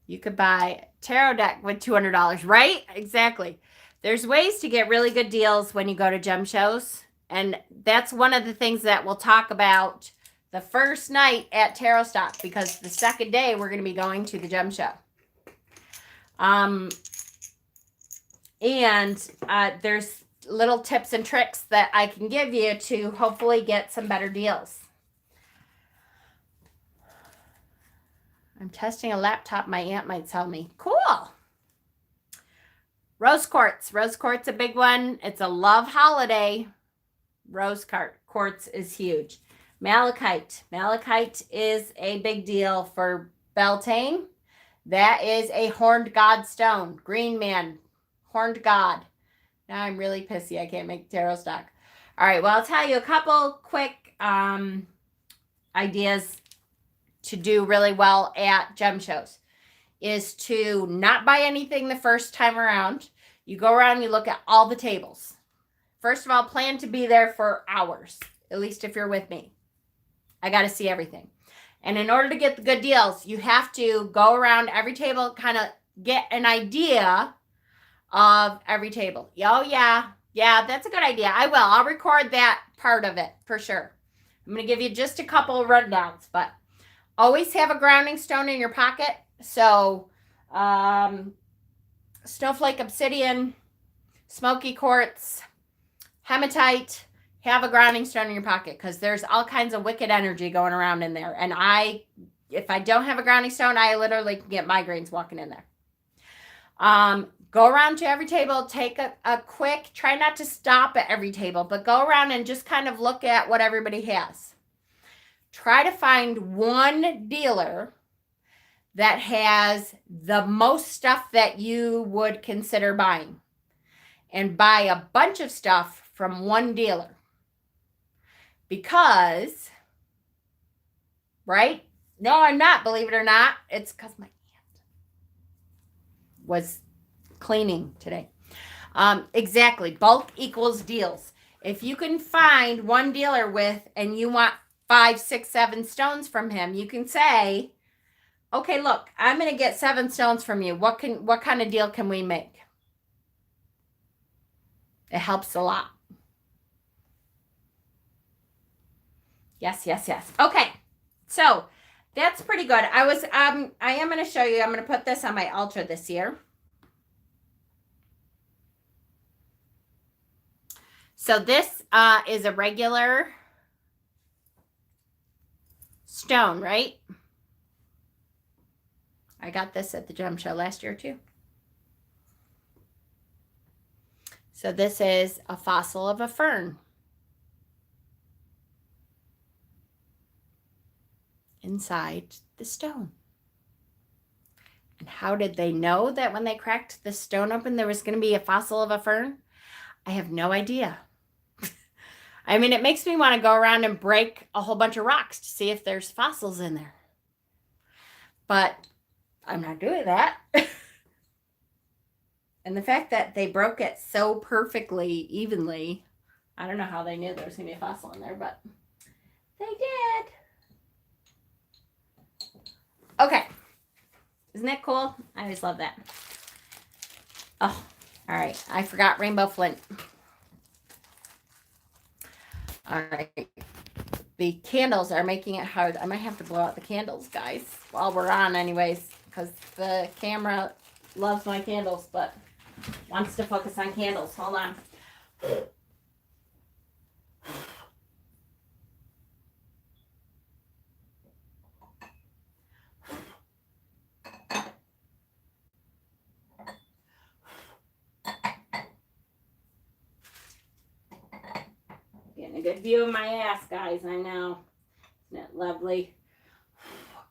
you could buy a tarot deck with $200, right? Exactly. There's ways to get really good deals when you go to gem shows. And that's one of the things that we'll talk about the first night at Tarot Stock, because the second day we're going to be going to the gem show. There's little tips and tricks that I can give you to hopefully get some better deals. I'm testing a laptop my aunt might sell me. Cool. Rose quartz. Rose quartz, a big one. It's a love holiday. Rose quartz is huge. Malachite. Malachite is a big deal for Beltane. That is a horned god stone. Green man. Horned god. Now I'm really pissy. I can't make tarot stock. All right. Well, I'll tell you a couple quick ideas to do really well at gem shows. Is to not buy anything the first time around. You go around and you look at all the tables. First of all, plan to be there for hours. At least if you're with me. I got to see everything. And in order to get the good deals, you have to go around every table, kind of get an idea of every table. Oh, yeah. Yeah, that's a good idea. I will. I'll record that part of it for sure. I'm going to give you just a couple of rundowns, but always have a grounding stone in your pocket. So, snowflake obsidian, smoky quartz, hematite. Have a grounding stone in your pocket because there's all kinds of wicked energy going around in there. And if I don't have a grounding stone, I literally can get migraines walking in there. Go around to every table, take a quick, try not to stop at every table, but go around and just kind of look at what everybody has. Try to find one dealer that has the most stuff that you would consider buying, and buy a bunch of stuff from one dealer. Because, right? No, I'm not, believe it or not. It's because my aunt was cleaning today. Exactly. Bulk equals deals. If you can find one dealer with, and you want 5, 6, 7 stones from him, you can say, okay, look, I'm going to get 7 stones from you. What kind of deal can we make? It helps a lot. Yes. Okay. So that's pretty good. I am going to show you, I'm going to put this on my altar this year. So this is a regular stone, right? I got this at the gem show last year too. So this is a fossil of a fern. Inside the stone. And how did they know that when they cracked the stone open there was going to be a fossil of a fern? I have no idea. I mean, it makes me want to go around and break a whole bunch of rocks to see if there's fossils in there. But I'm not doing that. And the fact that they broke it so perfectly, evenly, I don't know how they knew there was going to be a fossil in there, but they did. Okay. Isn't that cool? I always love that. Oh, all right. I forgot rainbow flint. All right. The candles are making it hard. I might have to blow out the candles, guys, while we're on anyways, because the camera loves my candles, but wants to focus on candles. Hold on. Getting a good view of my ass, guys. I know. Isn't it lovely?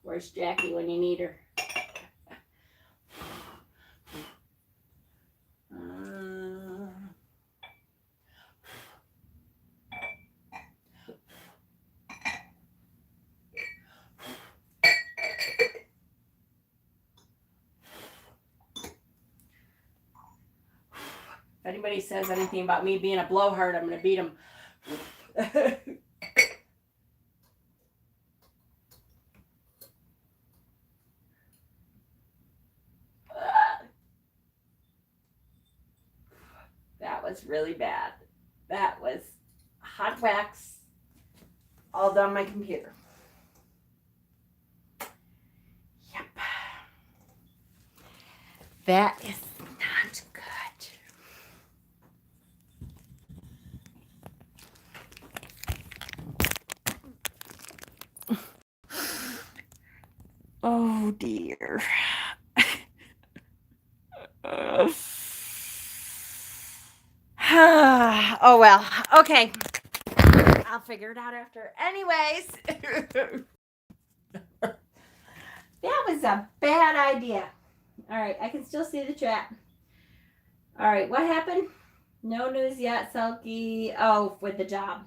Where's Jackie when you need her? If anybody says anything about me being a blowhard, I'm going to beat them. That was really bad. That was hot wax all down my computer. Yep. That is not good. Oh dear. Oh well. Okay. I'll figure it out after. Anyways. That was a bad idea. All right. I can still see the chat. All right. What happened? No news yet, Selkie. Oh, with the job.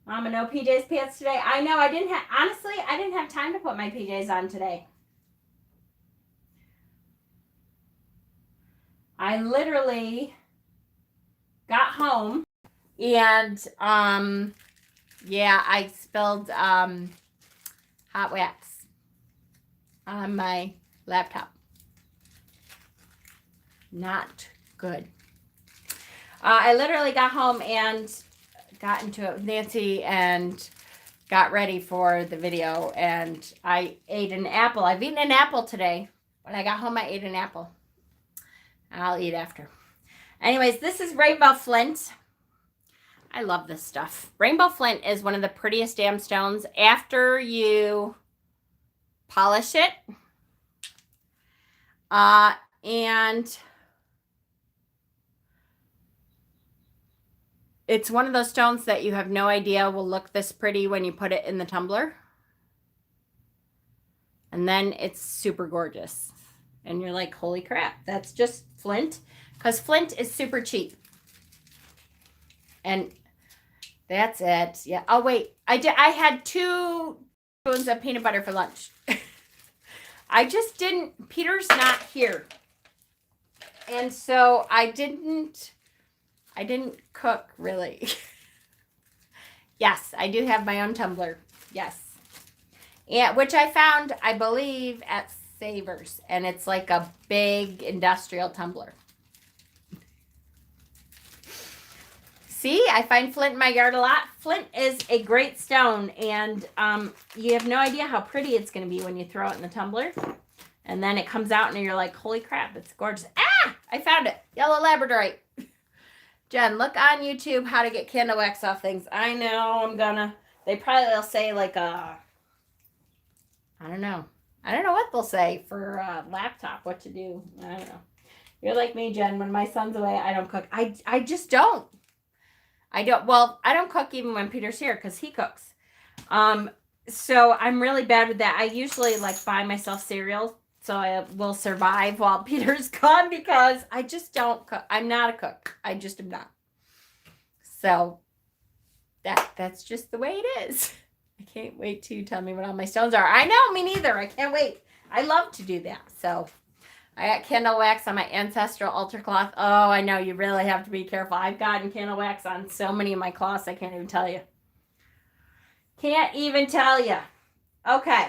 Mama, no PJs pants today. I know. I didn't have time to put my PJs on today. I literally got home and yeah, I spilled hot wax on my laptop. Not good. I literally got home and got into it with Nancy and got ready for the video, and I ate an apple. I've eaten an apple today. When I got home, I ate an apple. I'll eat after. Anyways, this is rainbow flint. I love this stuff. Rainbow flint is one of the prettiest damn stones. After you polish it, and It's one of those stones that you have no idea will look this pretty when you put it in the tumbler. And then it's super gorgeous. And you're like, holy crap, that's just flint. Because flint is super cheap. And that's it. Yeah. Oh, wait. I had 2 spoons of peanut butter for lunch. I just didn't. Peter's not here. And so I didn't cook really. Yes, I do have my own tumbler. Yes. Yeah, which I found, I believe, at Savers. And it's like a big industrial tumbler. See, I find flint in my yard a lot. Flint is a great stone, and you have no idea how pretty it's going to be when you throw it in the tumbler. And then it comes out, and you're like, holy crap, it's gorgeous. Ah, I found it. Yellow labradorite. Jen, look on YouTube how to get candle wax off things. I know, I'm gonna. They probably will say like I don't know. I don't know what they'll say for a laptop, what to do. I don't know. You're like me, Jen. When my son's away, I don't cook. I just don't. I don't cook even when Peter's here because he cooks. So I'm really bad with that. I usually like buy myself cereal so I will survive while Peter's gone because I just don't cook. I'm not a cook. I just am not. So that's just the way it is. I can't wait to tell me what all my stones are. I know, me neither. I can't wait. I love to do that. So I got candle wax on my ancestral altar cloth. Oh, I know. You really have to be careful. I've gotten candle wax on so many of my cloths. I can't even tell you. Can't even tell you. Okay.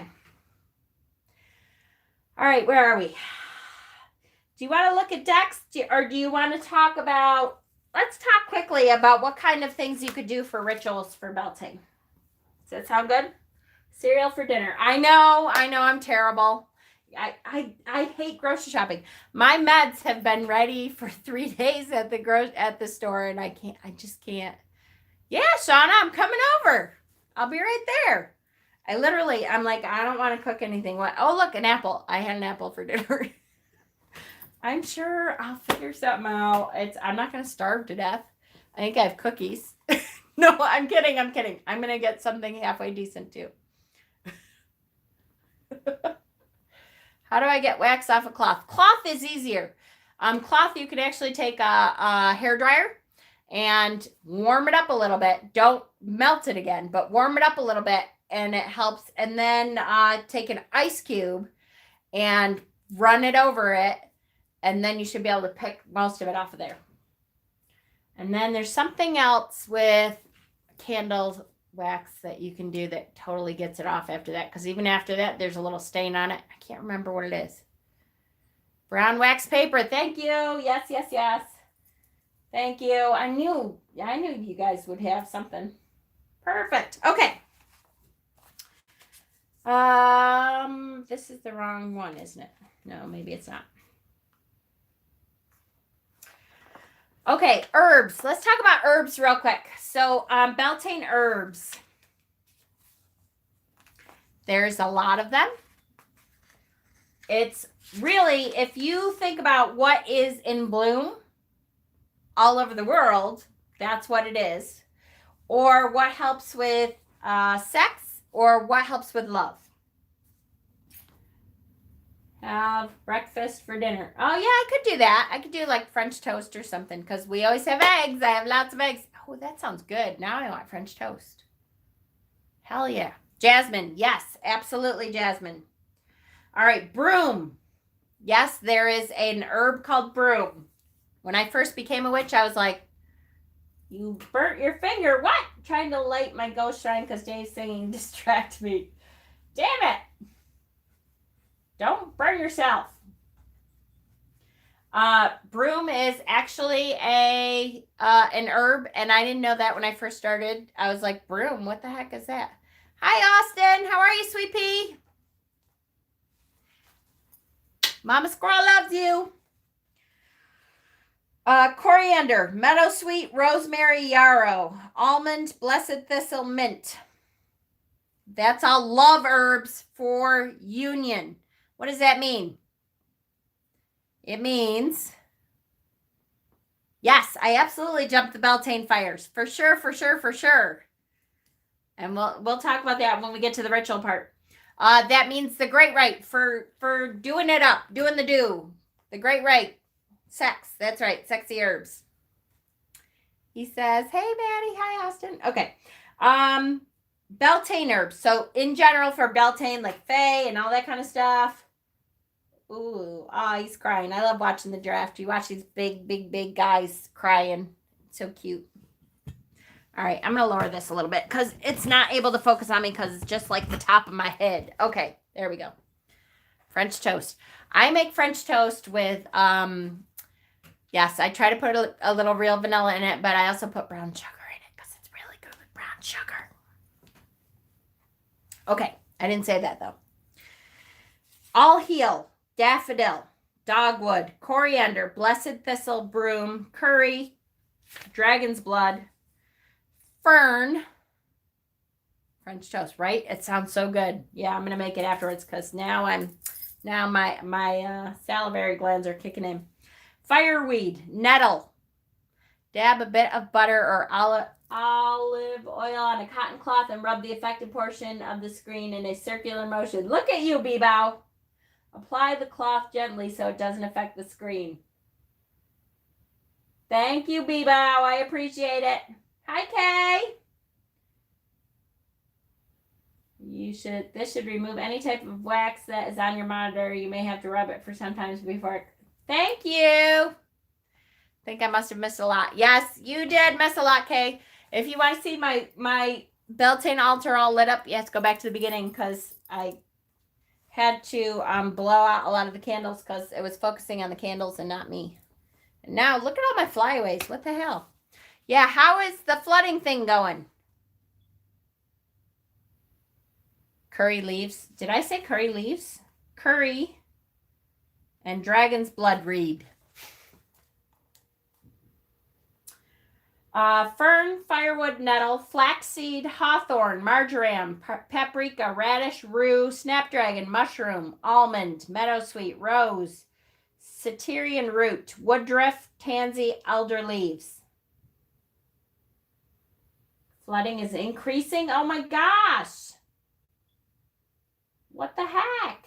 All right. Where are we? Do you want to look at decks? Or do you want to talk about... Let's talk quickly about what kind of things you could do for rituals for Beltane. Does that sound good? Cereal for dinner. I know. I'm terrible. I hate grocery shopping. My meds have been ready for 3 days at the store, and I just can't. Yeah, Shauna, I'm coming over. I'll be right there. I'm like, I don't want to cook anything. What? Oh, look, an apple. I had an apple for dinner. I'm sure I'll figure something out. I'm not going to starve to death. I think I have cookies. No, I'm kidding. I'm going to get something halfway decent too. How do I get wax off a cloth? Cloth is easier. Cloth, you can actually take a hair dryer and warm it up a little bit. Don't melt it again, but warm it up a little bit, and it helps. And then take an ice cube and run it over it, and then you should be able to pick most of it off of there. And then there's something else with candles wax that you can do that totally gets it off after that, because even after that there's a little stain on it. I can't remember what it is. Brown wax paper. Thank you. Yes. Thank you. I knew you guys would have something. Perfect. Okay. This is the wrong one, isn't it? No, maybe it's not. Okay, herbs. Let's talk about herbs real quick. So, Beltane herbs. There's a lot of them. It's really, if you think about what is in bloom all over the world, that's what it is. Or what helps with sex, or what helps with love. Have breakfast for dinner. Oh, yeah, I could do that. I could do like French toast or something because we always have eggs. I have lots of eggs. Oh, that sounds good. Now I want French toast. Hell yeah. Jasmine. Yes, absolutely jasmine. All right, broom. Yes, there is an herb called broom. When I first became a witch, I was like, you burnt your finger. What? Trying to light my ghost shrine because Dave's singing distract me. Damn it. Don't burn yourself. Broom is actually an herb, and I didn't know that when I first started. I was like, broom, what the heck is that? Hi, Austin. How are you, sweet pea? Mama Squirrel loves you. Coriander, meadowsweet, rosemary, yarrow, almond, blessed thistle, mint. That's all love herbs for union. What does that mean? It means Yes, I absolutely jumped the Beltane fires. For sure, for sure, for sure. And we'll talk about that when we get to the ritual part. That means the great rite for doing it up, doing the do. The great rite. Sex. That's right. Sexy herbs. He says, hey Maddie, hi Austin. Okay. Beltane herbs. So in general for Beltane, like Fae and all that kind of stuff. Ooh, he's crying. I love watching the draft. You watch these big guys crying. It's so cute. All right, I'm going to lower this a little bit because it's not able to focus on me because it's just like the top of my head. Okay, there we go. French toast. I make French toast with, yes, I try to put a little real vanilla in it, but I also put brown sugar in it because it's really good with brown sugar. Okay, I didn't say that though. All heal, daffodil, dogwood, coriander, blessed thistle, broom, curry, dragon's blood, fern, French toast, right? It sounds so good. Yeah, I'm gonna make it afterwards because now my salivary glands are kicking in. Fireweed, nettle, dab a bit of butter or olive oil on a cotton cloth and rub the affected portion of the screen in a circular motion. Look at you, Bebow. Apply the cloth gently so it doesn't affect the screen. Thank you, Bebow. I appreciate it. Hi, Kay. This should remove any type of wax that is on your monitor. You may have to rub it for some time before. Thank you. I think I must have missed a lot. Yes, you did miss a lot, Kay. If you want to see my Beltane altar all lit up, yes, go back to the beginning because I had to blow out a lot of the candles because it was focusing on the candles and not me. And now look at all my flyaways. What the hell? Yeah, how is the flooding thing going? Curry leaves. Did I say curry leaves? Curry and dragon's blood reed. Fern, firewood, nettle, flaxseed, hawthorn, marjoram, paprika, radish, rue, snapdragon, mushroom, almond, meadowsweet, rose, Satyrian root, woodruff, tansy, elder leaves. Flooding is increasing. Oh my gosh. What the heck?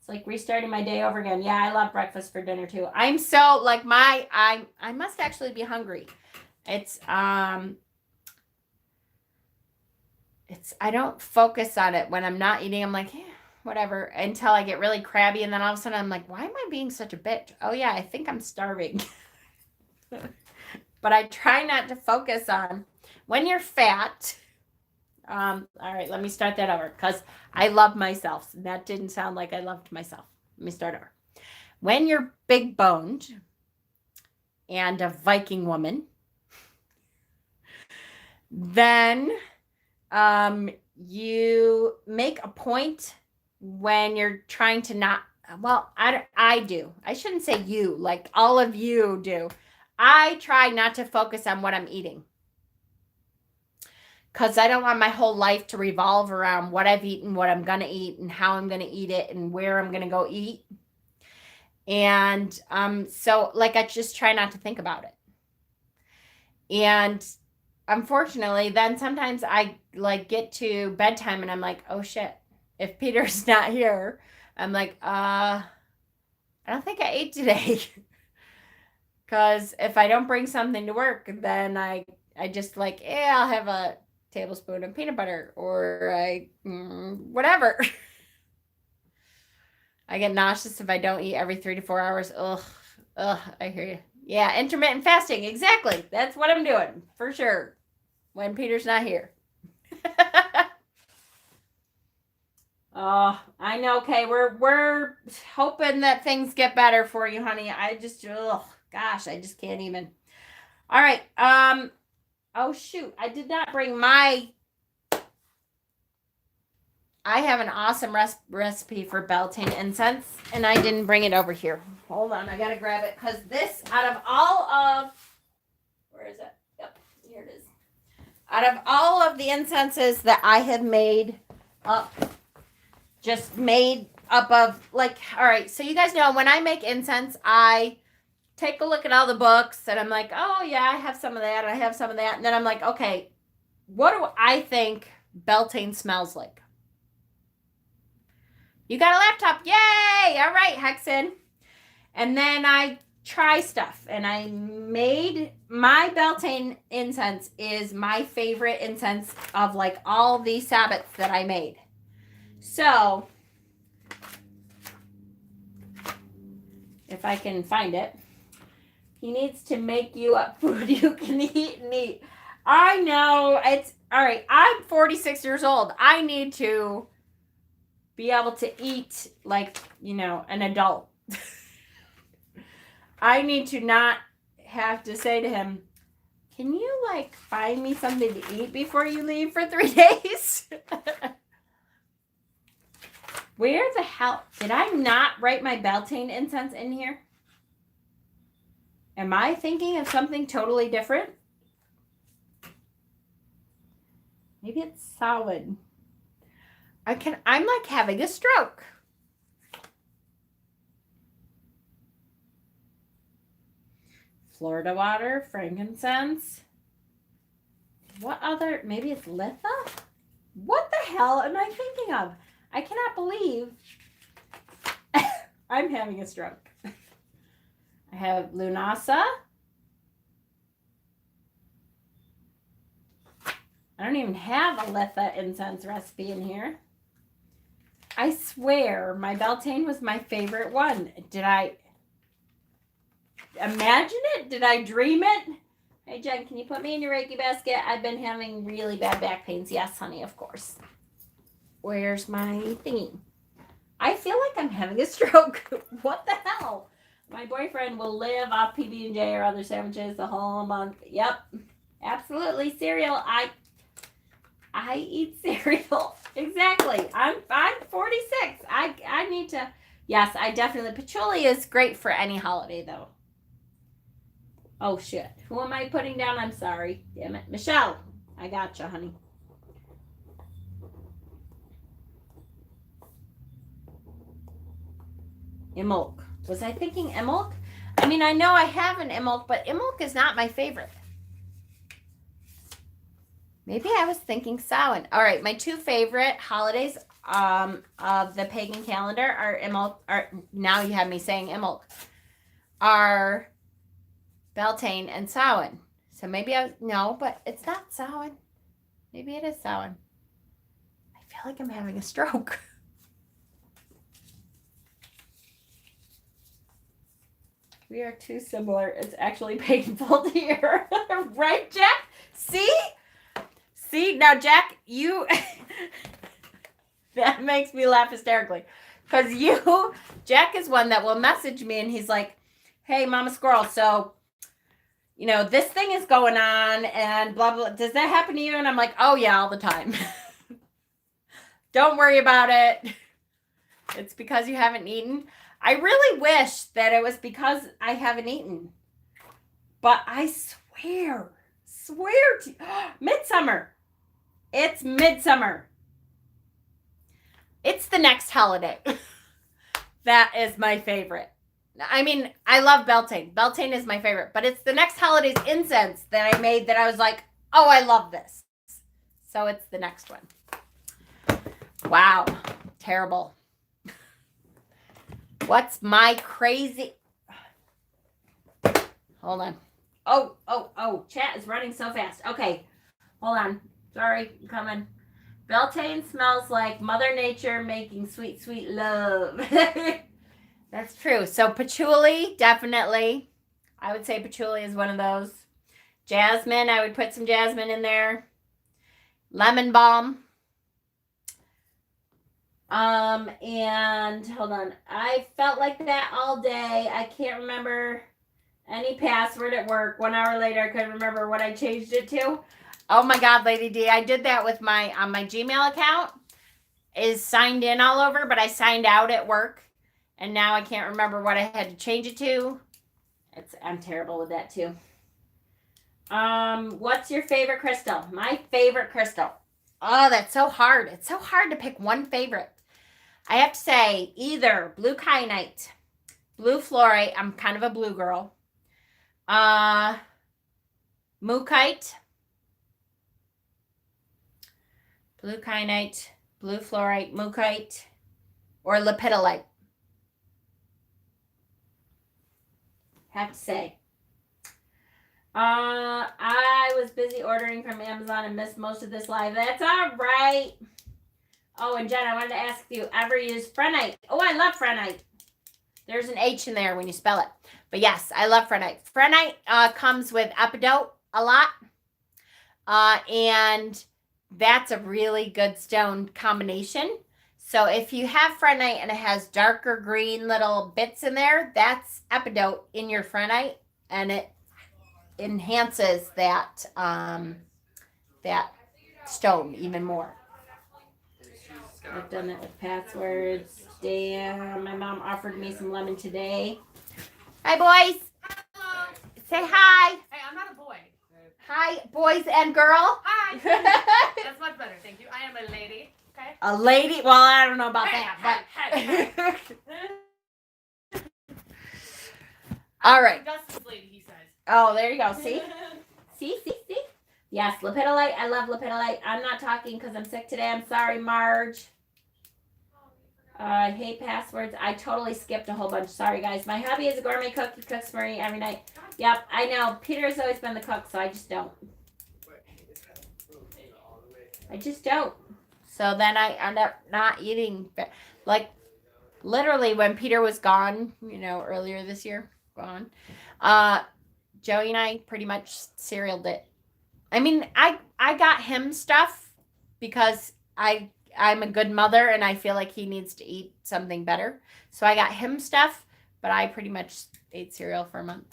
It's like restarting my day over again. Yeah, I love breakfast for dinner too. I'm so like I must actually be hungry. It's I don't focus on it when I'm not eating. I'm like, yeah, whatever, until I get really crabby and then all of a sudden I'm like, why am I being such a bitch? Oh yeah, I think I'm starving. But I try not to focus on when you're fat. All right, let me start that over because I love myself. That didn't sound like I loved myself. Let me start over. When you're big boned and a Viking woman, then you make a point when you're trying to not, well, I do. I shouldn't say you, like all of you do. I try not to focus on what I'm eating because I don't want my whole life to revolve around what I've eaten, what I'm going to eat, and how I'm going to eat it, and where I'm going to go eat. And so, like, I just try not to think about it. And unfortunately, then sometimes I, like, get to bedtime, and I'm like, oh, shit. If Peter's not here, I'm like, I don't think I ate today. Because if I don't bring something to work, then I just like, I'll have a tablespoon of peanut butter or whatever. I get nauseous if I don't eat every 3 to 4 hours. Ugh, I hear you. Yeah, intermittent fasting. Exactly. That's what I'm doing for sure when Peter's not here. Oh, I know. Okay, we're hoping that things get better for you, honey. I just, gosh, I just can't even. All right. Oh shoot, I did not bring my. I have an awesome recipe for Beltane incense, and I didn't bring it over here. Hold on, I gotta grab it because this, out of all of, where is it? Yep, here it is. Out of all of the incenses that I have made up, just made up of like, all right. So you guys know when I make incense, I take a look at all the books, and I'm like, oh yeah, I have some of that, I have some of that. And then I'm like, okay, what do I think Beltane smells like? You got a laptop. Yay! All right, Hexen. And then I try stuff, and I made my Beltane incense is my favorite incense of like all the Sabbats that I made. So if I can find it, he needs to make you up food you can eat and eat. I know, it's all right. I'm 46 years old. I need to be able to eat like, you know, an adult. I need to not have to say to him, can you like find me something to eat before you leave for 3 days? Where the hell did I not write my Beltane incense in here? Am I thinking of something totally different? Maybe it's solid. I'm like having a stroke. Florida water, frankincense. What other? Maybe it's Litha? What the hell am I thinking of? I cannot believe I'm having a stroke. I have Lunasa. I don't even have a Litha incense recipe in here. I swear my Beltane was my favorite one. Did I imagine it? Did I dream it? Hey, Jen, can you put me in your Reiki basket? I've been having really bad back pains. Yes, honey, of course. Where's my thingy? I feel like I'm having a stroke. What the hell? My boyfriend will live off PB&J or other sandwiches the whole month. Yep, absolutely. Cereal. I eat cereal. Exactly. I'm 46. I need to. Yes, I definitely. Patchouli is great for any holiday, though. Oh, shit. Who am I putting down? I'm sorry. Damn it. Michelle. I gotcha, honey. Imulk. Was I thinking Imulk? I mean, I know I have an Imulk, but Imulk is not my favorite. Maybe I was thinking Samhain. All right, my two favorite holidays of the pagan calendar are Imulk. Now you have me saying Imulk. Are Beltane and Samhain. So maybe no, but it's not Samhain. Maybe it is Samhain. I feel like I'm having a stroke. We are too similar. It's actually painful to hear. Right, Jack? See? See? Now, Jack, you... that makes me laugh hysterically. Because Jack is one that will message me and he's like, hey, Mama Squirrel, so, you know, this thing is going on and blah, blah. Does that happen to you? And I'm like, oh, yeah, all the time. Don't worry about it. It's because you haven't eaten. I really wish that it was because I haven't eaten. But I swear to Midsummer. It's Midsummer. It's the next holiday. That is my favorite. I mean, I love Beltane. Beltane is my favorite. But it's the next holiday's incense that I made that I was like, oh, I love this. So it's the next one. Wow. Terrible. What's my crazy... Hold on. Oh. Chat is running so fast. Okay. Hold on. Sorry. I'm coming. Beltane smells like Mother Nature making sweet, sweet love. That's true. So patchouli, definitely. I would say patchouli is one of those. Jasmine, I would put some jasmine in there. Lemon balm. And hold on. I felt like that all day. I can't remember any password at work. 1 hour later, I couldn't remember what I changed it to. Oh my God, Lady D. I did that with my Gmail account. Is signed in all over, but I signed out at work. And now I can't remember what I had to change it to. I'm terrible with that too. What's your favorite crystal? My favorite crystal. Oh, that's so hard. It's so hard to pick one favorite. I have to say either blue kyanite, blue fluorite. I'm kind of a blue girl. Mookite, blue kyanite, blue fluorite, mookite, or lepidolite. Have to say. I was busy ordering from Amazon and missed most of this live. That's all right. Oh, and Jen, I wanted to ask if you ever use Phrenite. Oh, I love Phrenite. There's an H in there when you spell it. But yes, I love Phrenite. Phrenite comes with epidote a lot. And that's a really good stone combination. So if you have Phrenite and it has darker green little bits in there, that's epidote in your Phrenite. And it enhances that that stone even more. I've done that with passwords. Damn, my mom offered me some lemon today. Hi, boys. Hello. Say hi. Hey, I'm not a boy. Hi, boys and girl. Hi. That's much better, thank you. I am a lady. Okay. A lady? Well, I don't know about that, but. All right. Dustin's lady, he says. Oh, there you go. See? See? Yes, lepidolite. I love lepidolite. I'm not talking because I'm sick today. I'm sorry, Marge. I hate passwords. I totally skipped a whole bunch. Sorry, guys. My hubby is a gourmet cook. He cooks for me every night. Yep, I know. Peter has always been the cook, so I just don't. So then I end up not eating. Like, literally, when Peter was gone, earlier this year, Joey and I pretty much cerealed it. I mean, I got him stuff because I'm a good mother and I feel like he needs to eat something better. So I got him stuff, but I pretty much ate cereal for a month.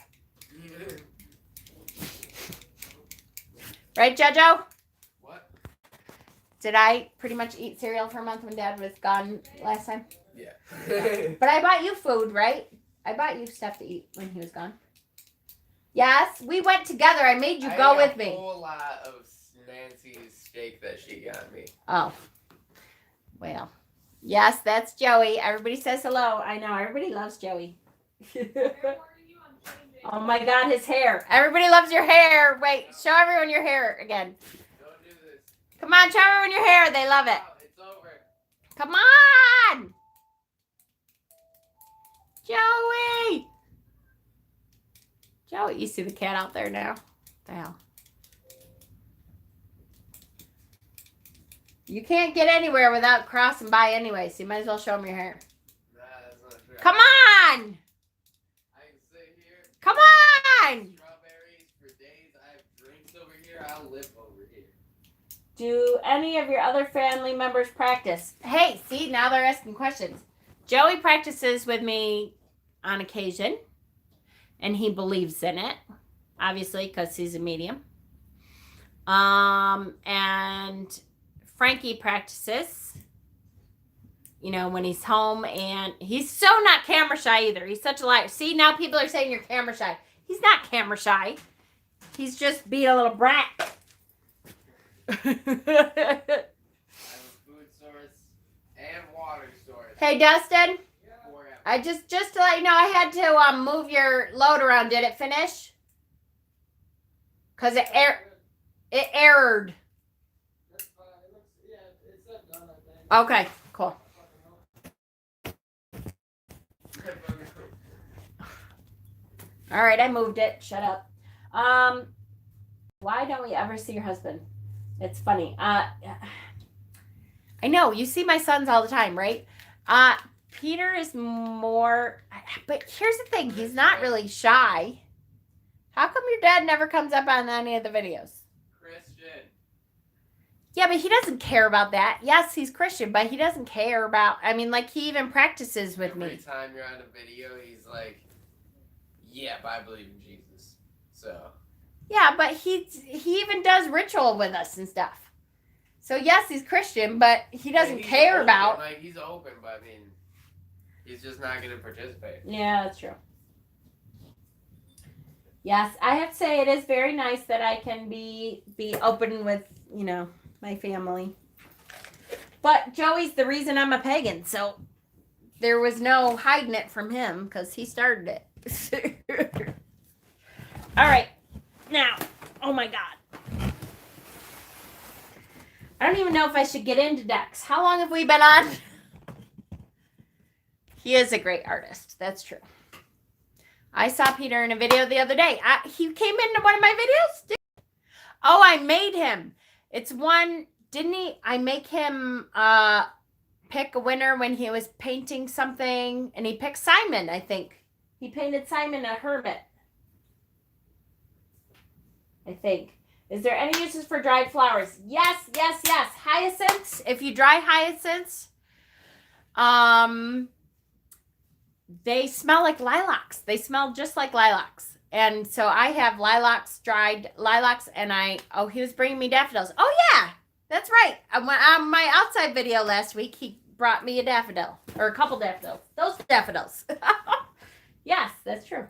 Right, Jojo? What? Did I pretty much eat cereal for a month when Dad was gone last time? Yeah. But I bought you food, right? I bought you stuff to eat when he was gone. Yes, we went together. I made you go with me. A whole lot of Nancy's steak that she got me. Oh. Well. Yes, that's Joey. Everybody says hello. I know. Everybody loves Joey. Oh my God, his hair. Everybody loves your hair. Wait, show everyone your hair again. Don't do this. Come on, show everyone your hair. They love it. It's over. Come on. Joey. Joey, you see the cat out there now? What the hell? You can't get anywhere without crossing by anyway, so you might as well show them your hair. Nah, that's not true. Come on! I can sit here. Come on! Strawberries for days. I have drinks over here. I'll live over here. Do any of your other family members practice? Hey, see, now they're asking questions. Joey practices with me on occasion, and he believes in it, obviously, because he's a medium. And Frankie practices, when he's home, and he's so not camera shy either. He's such a liar. See, now people are saying you're camera shy. He's not camera shy. He's just being a little brat. I have a food source and water source. Hey, Dustin. Forever. I just to let you know, I had to move your load around. Did it finish? Because it errored. Okay, cool. All right, I moved it. Shut up. Why don't we ever see your husband? It's funny. I know you see my sons all the time, right? Peter is more, but here's the thing. He's not really shy. How come your dad never comes up on any of the videos? Christian. Yeah, but he doesn't care about that. Yes, he's Christian, but he doesn't care about, he even practices with me. Every time you're on a video, he's like, yeah, but I believe in Jesus. So. Yeah, but he even does ritual with us and stuff. So yes, he's Christian, but he doesn't care open. about. He's open, but he's just not going to participate. Yeah, that's true. Yes, I have to say it is very nice that I can be open with, my family. But Joey's the reason I'm a pagan, so there was no hiding it from him because he started it. All right. Now, oh my God. I don't even know if I should get into Dex. How long have we been on? He is a great artist. That's true. I saw Peter in a video the other day. He came into one of my videos. Oh, I made him. It's one, didn't he? I make him pick a winner when he was painting something, and he picked Simon, I think. He painted Simon a hermit, I think. Is there any uses for dried flowers? Yes, yes, yes. Hyacinths, if you dry hyacinths, they smell like lilacs. They smell just like lilacs. And so I have lilacs, dried lilacs, and he was bringing me daffodils. Oh, yeah, that's right. On my outside video last week, he brought me a daffodil, or a couple daffodils. Those daffodils. Yes, that's true.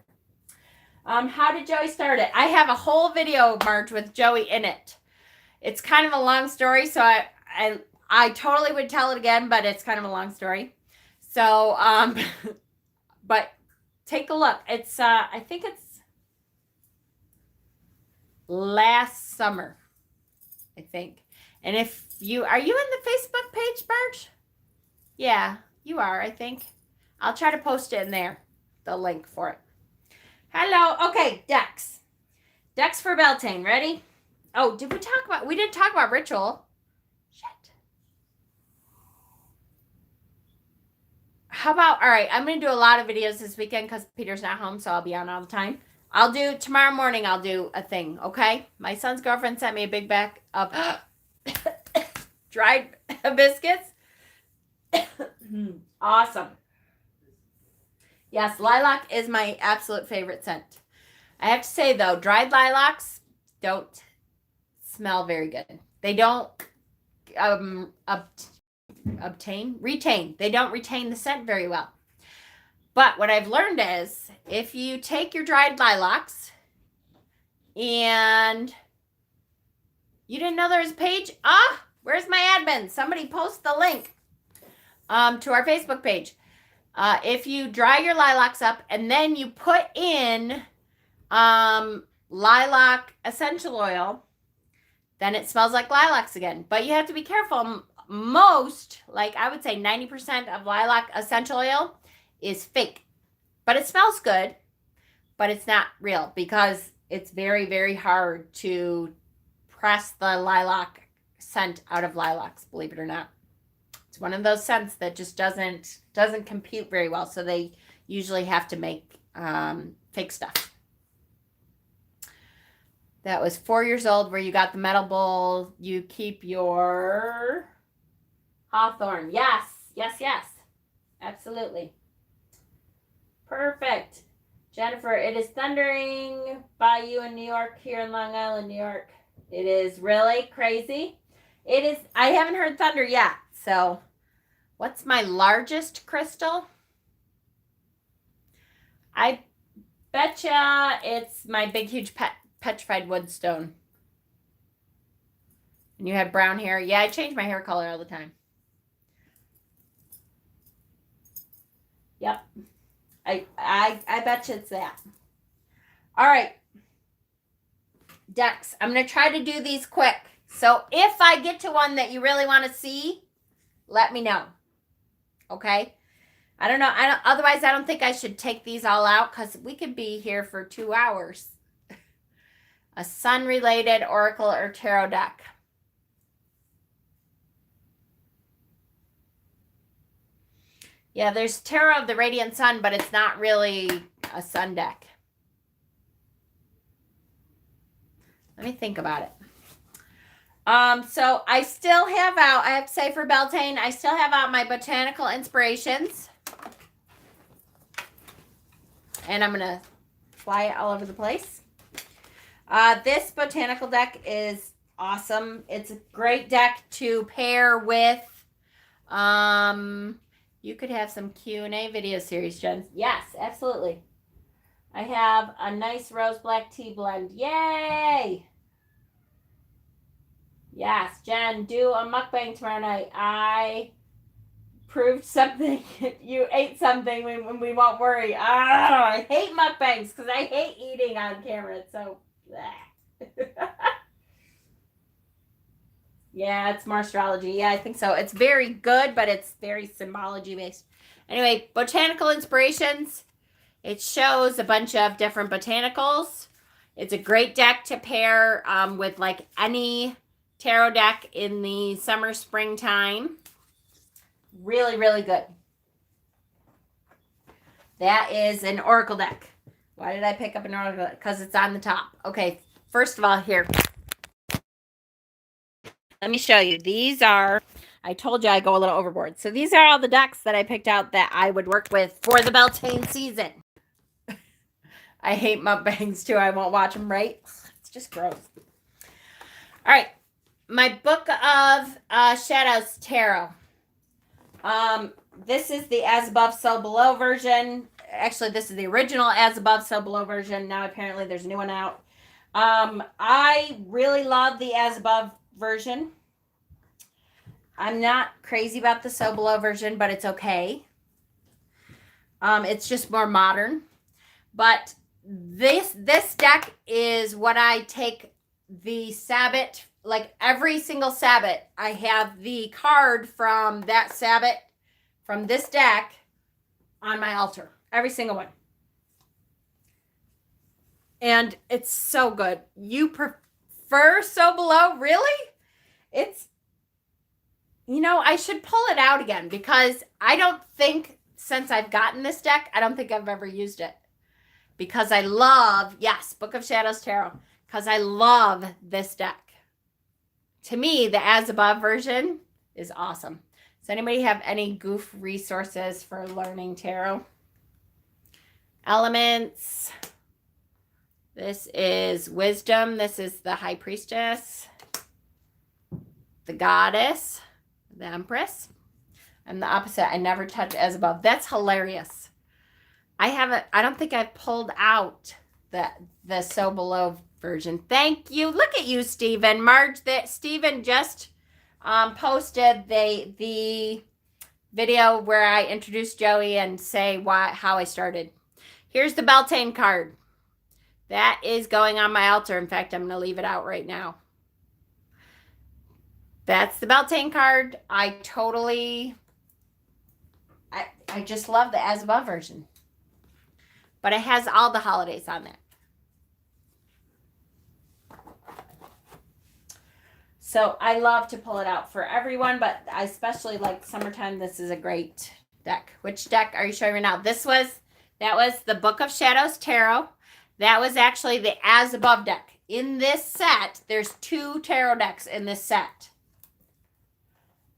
How did Joey start it? I have a whole video, Marge, with Joey in it. It's kind of a long story, so I totally would tell it again, but it's kind of a long story. So, but take a look. It's, I think it's last summer, I think. And are you in the Facebook page, Marge? Yeah, you are, I think. I'll try to post it in there, the link for it. Hello. Okay, Dex. Dex for Beltane. Ready? Oh, we didn't talk about ritual. Shit. How about, all right, I'm going to do a lot of videos this weekend because Peter's not home, so I'll be on all the time. Tomorrow morning, I'll do a thing, okay? My son's girlfriend sent me a big bag of dried biscuits. Awesome. Yes, lilac is my absolute favorite scent. I have to say, though, dried lilacs don't smell very good. They don't retain. They don't retain the scent very well. But what I've learned is if you take your dried lilacs and you didn't know there was a page? Where's my admin? Somebody post the link to our Facebook page. If you dry your lilacs up and then you put in lilac essential oil, then it smells like lilacs again. But you have to be careful. Most, like I would say 90% of lilac essential oil is fake. But it smells good, but it's not real because it's very, very hard to press the lilac scent out of lilacs, believe it or not. It's one of those scents that just doesn't compute very well, so they usually have to make fake stuff. That was 4 years old where you got the metal bowl. You keep your hawthorn. Yes, yes, yes. Absolutely. Perfect. Jennifer, it is thundering by you in New York, here in Long Island, New York. It is really crazy. It is, I haven't heard thunder yet. So, what's my largest crystal? I betcha it's my big, huge petrified wood stone. And you had brown hair. Yeah, I change my hair color all the time. Yep. I bet you it's that. All right. Dex, I'm going to try to do these quick. So if I get to one that you really want to see, let me know. Okay? I don't know. Otherwise, I don't think I should take these all out because we could be here for 2 hours. A sun-related oracle or tarot deck. Yeah, there's Tarot of the Radiant Sun, but it's not really a sun deck. Let me think about it. So I still have out, I have to say for Beltane, I still have out my botanical inspirations. And I'm going to fly it all over the place. This botanical deck is awesome. It's a great deck to pair with, you could have some Q&A video series, Jen. Yes, absolutely. I have a nice rose black tea blend. Yay! Yes, Jen, do a mukbang tomorrow night. I proved something. You ate something when we won't worry. I hate mukbangs because I hate eating on camera. So, yeah, it's more astrology. Yeah, I think so. It's very good, but it's very symbology based. Anyway, botanical inspirations. It shows a bunch of different botanicals. It's a great deck to pair with like any tarot deck in the summer, springtime. Really, really good. That is an oracle deck. Why did I pick up an oracle deck? Because it's on the top. Okay, first of all, here. Let me show you. These are, I told you I go a little overboard. So these are all the decks that I picked out that I would work with for the Beltane season. I hate mukbangs too. I won't watch them, right? It's just gross. All right. My Book of Shadows Tarot. This is the As Above, So Below version. Actually, this is the original As Above, So Below version. Now, apparently, there's a new one out. I really love the As Above version. I'm not crazy about the So Below version, but it's okay. It's just more modern. But this deck is what I take the Sabbath, like every single Sabbath, I have the card from that Sabbath, from this deck, on my altar. Every single one. And it's so good. You prefer So Below? Really? It's, I should pull it out again because I don't think, since I've gotten this deck, I don't think I've ever used it. Because I love, yes, Book of Shadows Tarot, because I love this deck. To me, the As Above version is awesome. Does anybody have any goof resources for learning tarot? Elements. This is Wisdom. This is the High Priestess. The Goddess. The Empress. And the opposite, I never touch As Above. That's hilarious. I don't think I've pulled out the So Below version. Thank you. Look at you, Stephen. Marge, Stephen just posted the video where I introduced Joey and say how I started. Here's the Beltane card. That is going on my altar. In fact, I'm going to leave it out right now. That's the Beltane card. I just love the As Above version. But it has all the holidays on there. So I love to pull it out for everyone, but I especially like summertime. This is a great deck. Which deck are you showing me now? That was the Book of Shadows Tarot. That was actually the As Above deck. In this set, there's 2 tarot decks in this set.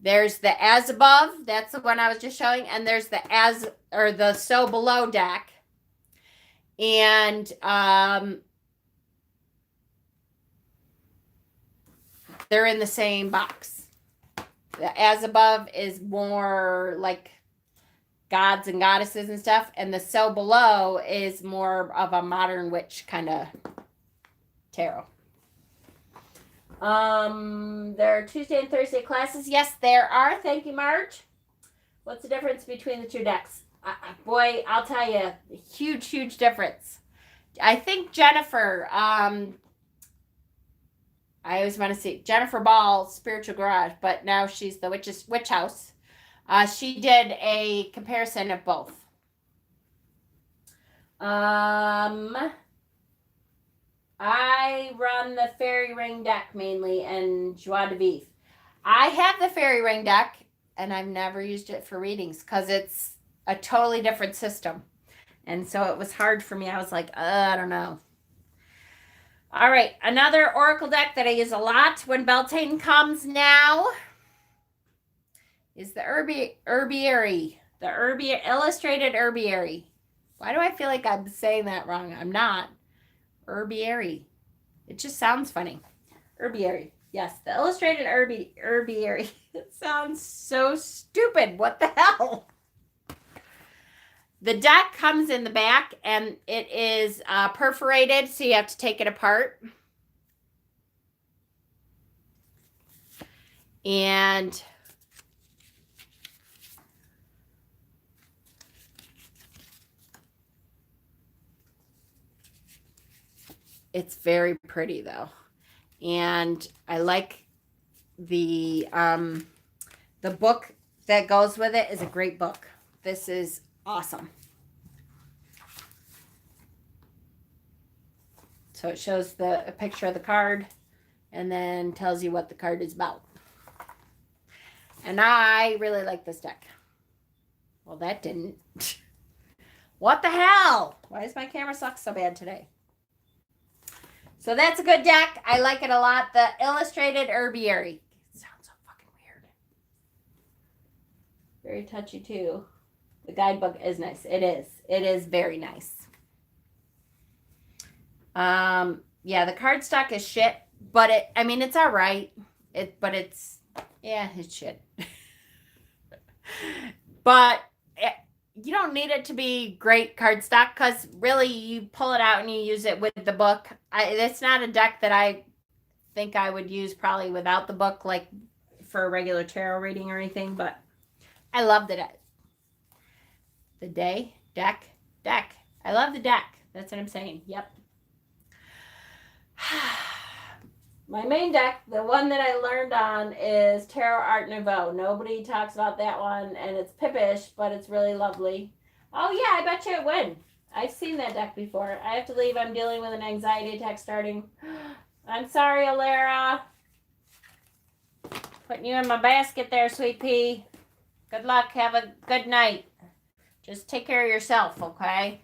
There's the As Above, that's the one I was just showing, and there's the So Below deck. And they're in the same box. The As Above is more like gods and goddesses and stuff, and the So Below is more of a modern witch kind of tarot. There are Tuesday and Thursday classes. Yes, there are. Thank you, Marge. What's the difference between the 2 decks? Boy, I'll tell you, huge difference. I think Jennifer, I always want to see Jennifer Ball, Spiritual Garage, but now she's the Witch House. She did a comparison of both. I run the Fairy Ring deck mainly and Joie de Vivre. I have the Fairy Ring deck, and I've never used it for readings because it's a totally different system. And so it was hard for me. I was like, I don't know. All right, another oracle deck that I use a lot when Beltane comes now is the Herbiary. The Illustrated Herbiary. Why do I feel like I'm saying that wrong? I'm not. Herbiary. It just sounds funny. Herbiary. Yes, the Illustrated Herbiary. It sounds so stupid. What the hell? The deck comes in the back, and it is perforated, so you have to take it apart. And It's very pretty though. And I like the book that goes with it is a great book. This is awesome. So it shows a picture of the card and then tells you what the card is about. And I really like this deck. Well, that didn't. What the hell? Why does my camera suck so bad today? So that's a good deck. I like it a lot. The Illustrated Herbiary. It sounds so fucking weird. Very touchy too. The guidebook is nice. It is. It is very nice. Yeah, the cardstock is shit, but it's all right. It's shit. But you don't need it to be great cardstock because really you pull it out and you use it with the book. It's not a deck that I think I would use probably without the book, like for a regular tarot reading or anything, but I loved it. The deck. I love the deck. That's what I'm saying. Yep. My main deck, the one that I learned on, is Tarot Art Nouveau. Nobody talks about that one, and it's pippish, but it's really lovely. Oh, yeah, I bet you it would. I've seen that deck before. I have to leave. I'm dealing with an anxiety attack starting. I'm sorry, Alara. Putting you in my basket there, sweet pea. Good luck. Have a good night. Just take care of yourself, okay?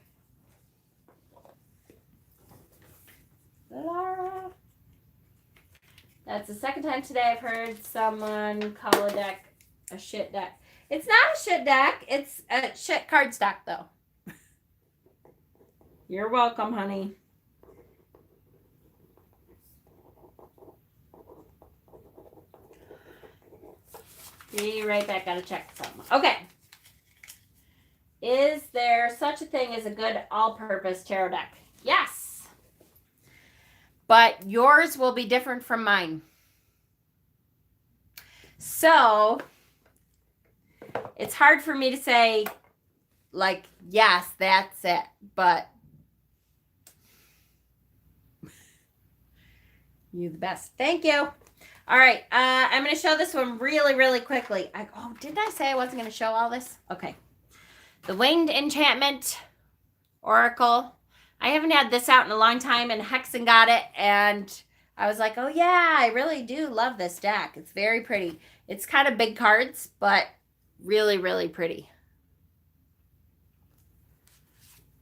Alara. That's the second time today I've heard someone call a deck a shit deck. It's not a shit deck. It's a shit cardstock, though. You're welcome, honey. Be right back. Gotta check something. Okay. Is there such a thing as a good all-purpose tarot deck? Yes. But yours will be different from mine. So, it's hard for me to say, like, yes, that's it. But, you the best. Thank you. All right. I'm going to show this one really, really quickly. Didn't I say I wasn't going to show all this? Okay. The Winged Enchantment Oracle. I haven't had this out in a long time, and Hexen got it, and I was like, oh, yeah, I really do love this deck. It's very pretty. It's kind of big cards, but really, really pretty.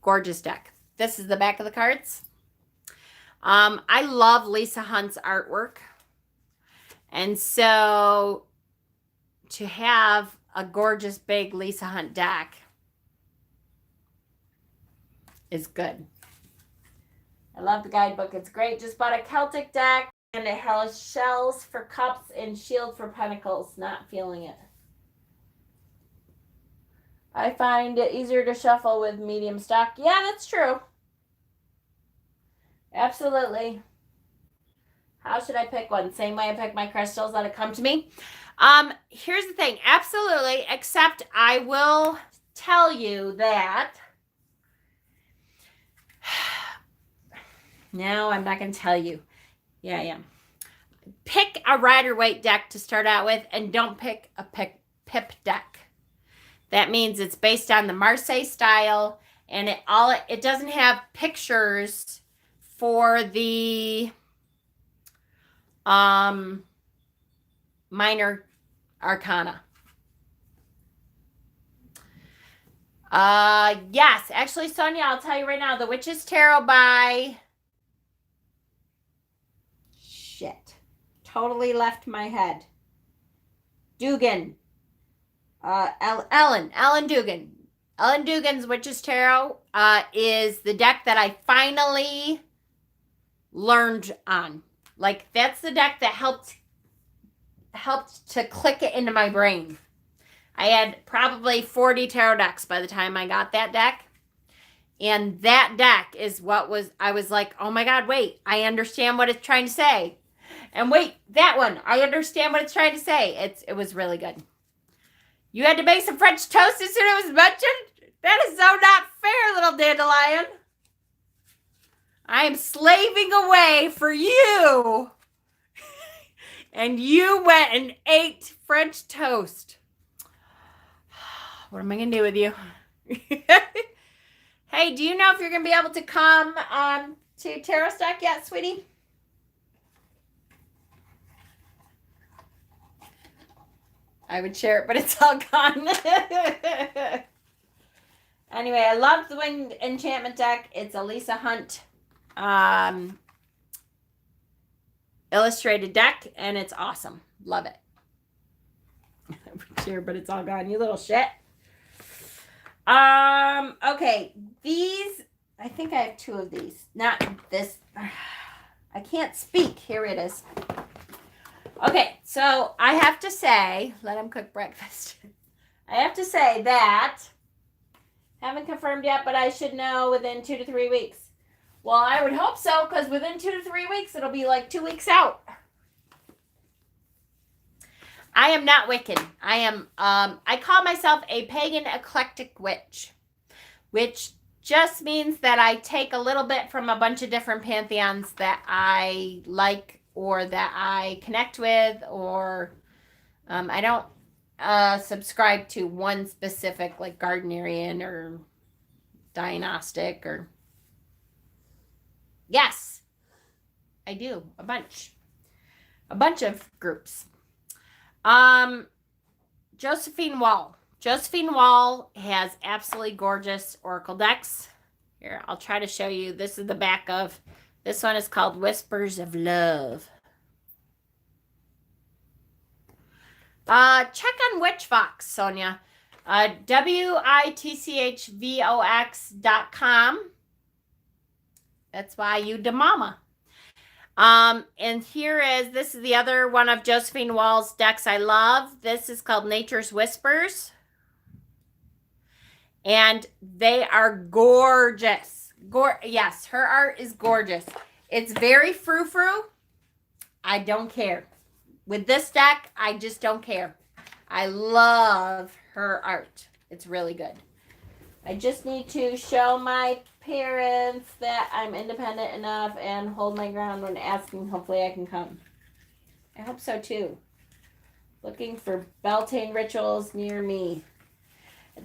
Gorgeous deck. This is the back of the cards. I love Lisa Hunt's artwork, and so to have a gorgeous, big Lisa Hunt deck is good. I love the guidebook. It's great. Just bought a Celtic deck, and it has shells for cups and shield for pentacles. Not feeling it. I find it easier to shuffle with medium stock. Yeah, that's true. Absolutely. How should I pick one? Same way I pick my crystals, let it come to me. Here's the thing. Absolutely. Except I will tell you that... No, I'm not going to tell you. Yeah, I am. Pick a Rider-Waite deck to start out with, and don't pick a pip deck. That means it's based on the Marseille style, and it doesn't have pictures for the minor arcana. Yes, actually, Sonia, I'll tell you right now, the Witch's Tarot by... Shit. Totally left my head. Dugan. Ellen Dugan. Ellen Dugan's Witch's Tarot is the deck that I finally learned on. Like, that's the deck that helped to click it into my brain. I had probably 40 tarot decks by the time I got that deck. And that deck is I was like, oh my God, wait, I understand what it's trying to say. And wait, that one, I understand what it's trying to say. It was really good. You had to make some French toast as soon as it was mentioned? That is so not fair, little dandelion. I am slaving away for you. And you went and ate French toast. What am I going to do with you? Hey, do you know if you're going to be able to come to Tarot Stack yet, sweetie? I would share it, but it's all gone. Anyway, I love the Winged Enchantment deck. It's a Lisa Hunt illustrated deck, and it's awesome. Love it. I would share, but it's all gone. You little shit. Okay, these, I think I have 2 of these. Not this. I can't speak. Here it is. Okay, so I have to say, let him cook breakfast. I have to say that, haven't confirmed yet, but I should know within 2 to 3 weeks. Well, I would hope so, because within 2 to 3 weeks, it'll be like 2 weeks out. I am not Wiccan. I am, I call myself a pagan eclectic witch, which just means that I take a little bit from a bunch of different pantheons that I like or that I connect with, or I don't subscribe to one specific, like Gardnerian or Diagnostic or... Yes, I do. A bunch of groups. Josephine Wall. Josephine Wall has absolutely gorgeous oracle decks. Here, I'll try to show you. This is the back of, this one is called Whispers of Love. Check on Witchvox, Sonia. witchvox.com. That's why you da mama. And here is, this is the other one of Josephine Wall's decks I love. This is called Nature's Whispers. And they are gorgeous. Yes, her art is gorgeous. It's very frou-frou. I don't care. With this deck, I just don't care. I love her art. It's really good. I just need to show my parents that I'm independent enough and hold my ground when asking. Hopefully I can come. I hope so too. Looking for Beltane rituals near me.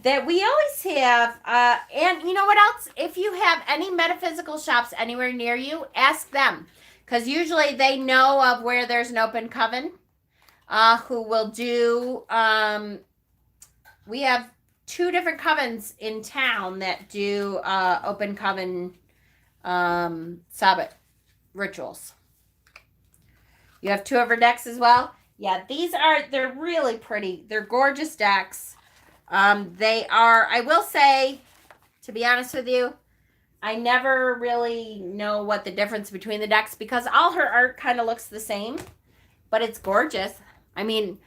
That we always have, and you know what else? If you have any metaphysical shops anywhere near you, ask them. Because usually they know of where there's an open coven, who will do, we have 2 different covens in town that do open coven Sabbath rituals. You have 2 of her decks as well? Yeah, they're really pretty. They're gorgeous decks. They are, I will say, to be honest with you, I never really know what the difference between the decks, because all her art kind of looks the same, but it's gorgeous. I mean,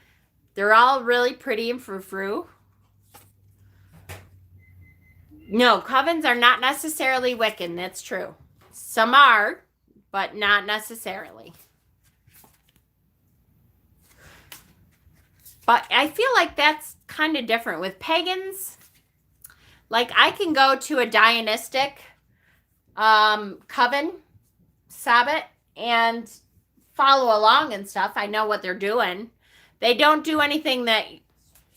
they're all really pretty and frou-frou. No, covens are not necessarily Wiccan. That's true. Some are, but not necessarily. But I feel like that's kind of different with pagans. Like, I can go to a Dionysic coven, Sabbath, and follow along and stuff. I know what they're doing. They don't do anything that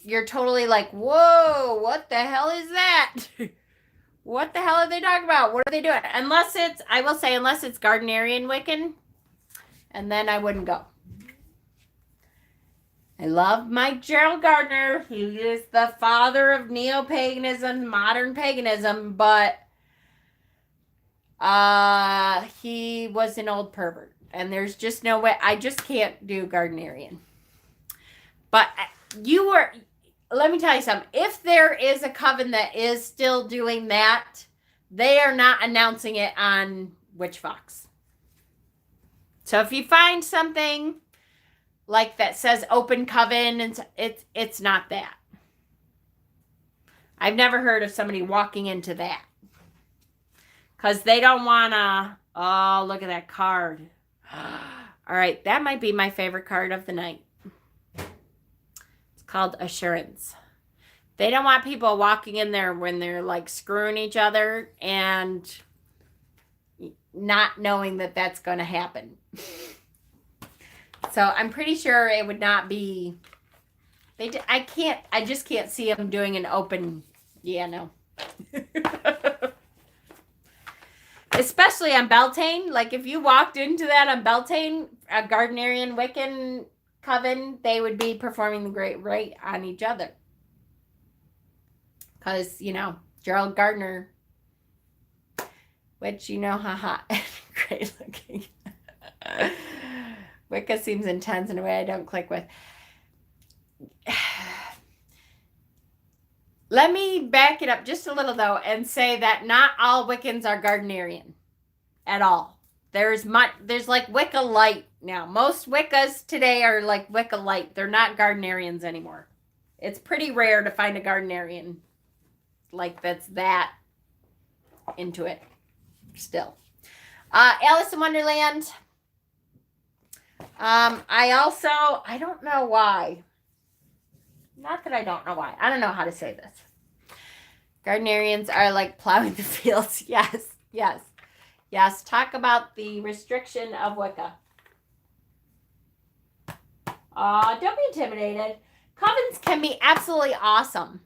you're totally like, whoa, what the hell is that? What the hell are they talking about? What are they doing? Unless it's, I will say, unless it's Gardnerian Wiccan, and then I wouldn't go. I love Mike Gerald Gardner. He is the father of neo-paganism, modern paganism, but he was an old pervert. And there's just no way. I just can't do Gardnerian. But let me tell you something. If there is a coven that is still doing that, they are not announcing it on Witchvox. So if you find something like that says open coven, and it's not that. I've never heard of somebody walking into that. Because they don't want to, oh, look at that card. All right, that might be my favorite card of the night. It's called Assurance. They don't want people walking in there when they're like screwing each other, and not knowing that that's going to happen. So I'm pretty sure it would not be. I just can't see them doing an open. Yeah, no. Especially on Beltane. Like if you walked into that on Beltane, a Gardnerian Wiccan coven, they would be performing the great rite on each other. Because, Gerald Gardner, which how hot and great looking. Wicca seems intense in a way I don't click with. Let me back it up just a little, though, and say that not all Wiccans are Gardnerian at all. There's like Wicca Light now. Most Wiccas today are like Wicca Light. They're not Gardnerians anymore. It's pretty rare to find a Gardnerian like that's that into it still. Alice in Wonderland. I don't know why. Not that I don't know why. I don't know how to say this. Gardnerians are like plowing the fields. Yes. Talk about the restriction of Wicca. Don't be intimidated. Covens can be absolutely awesome.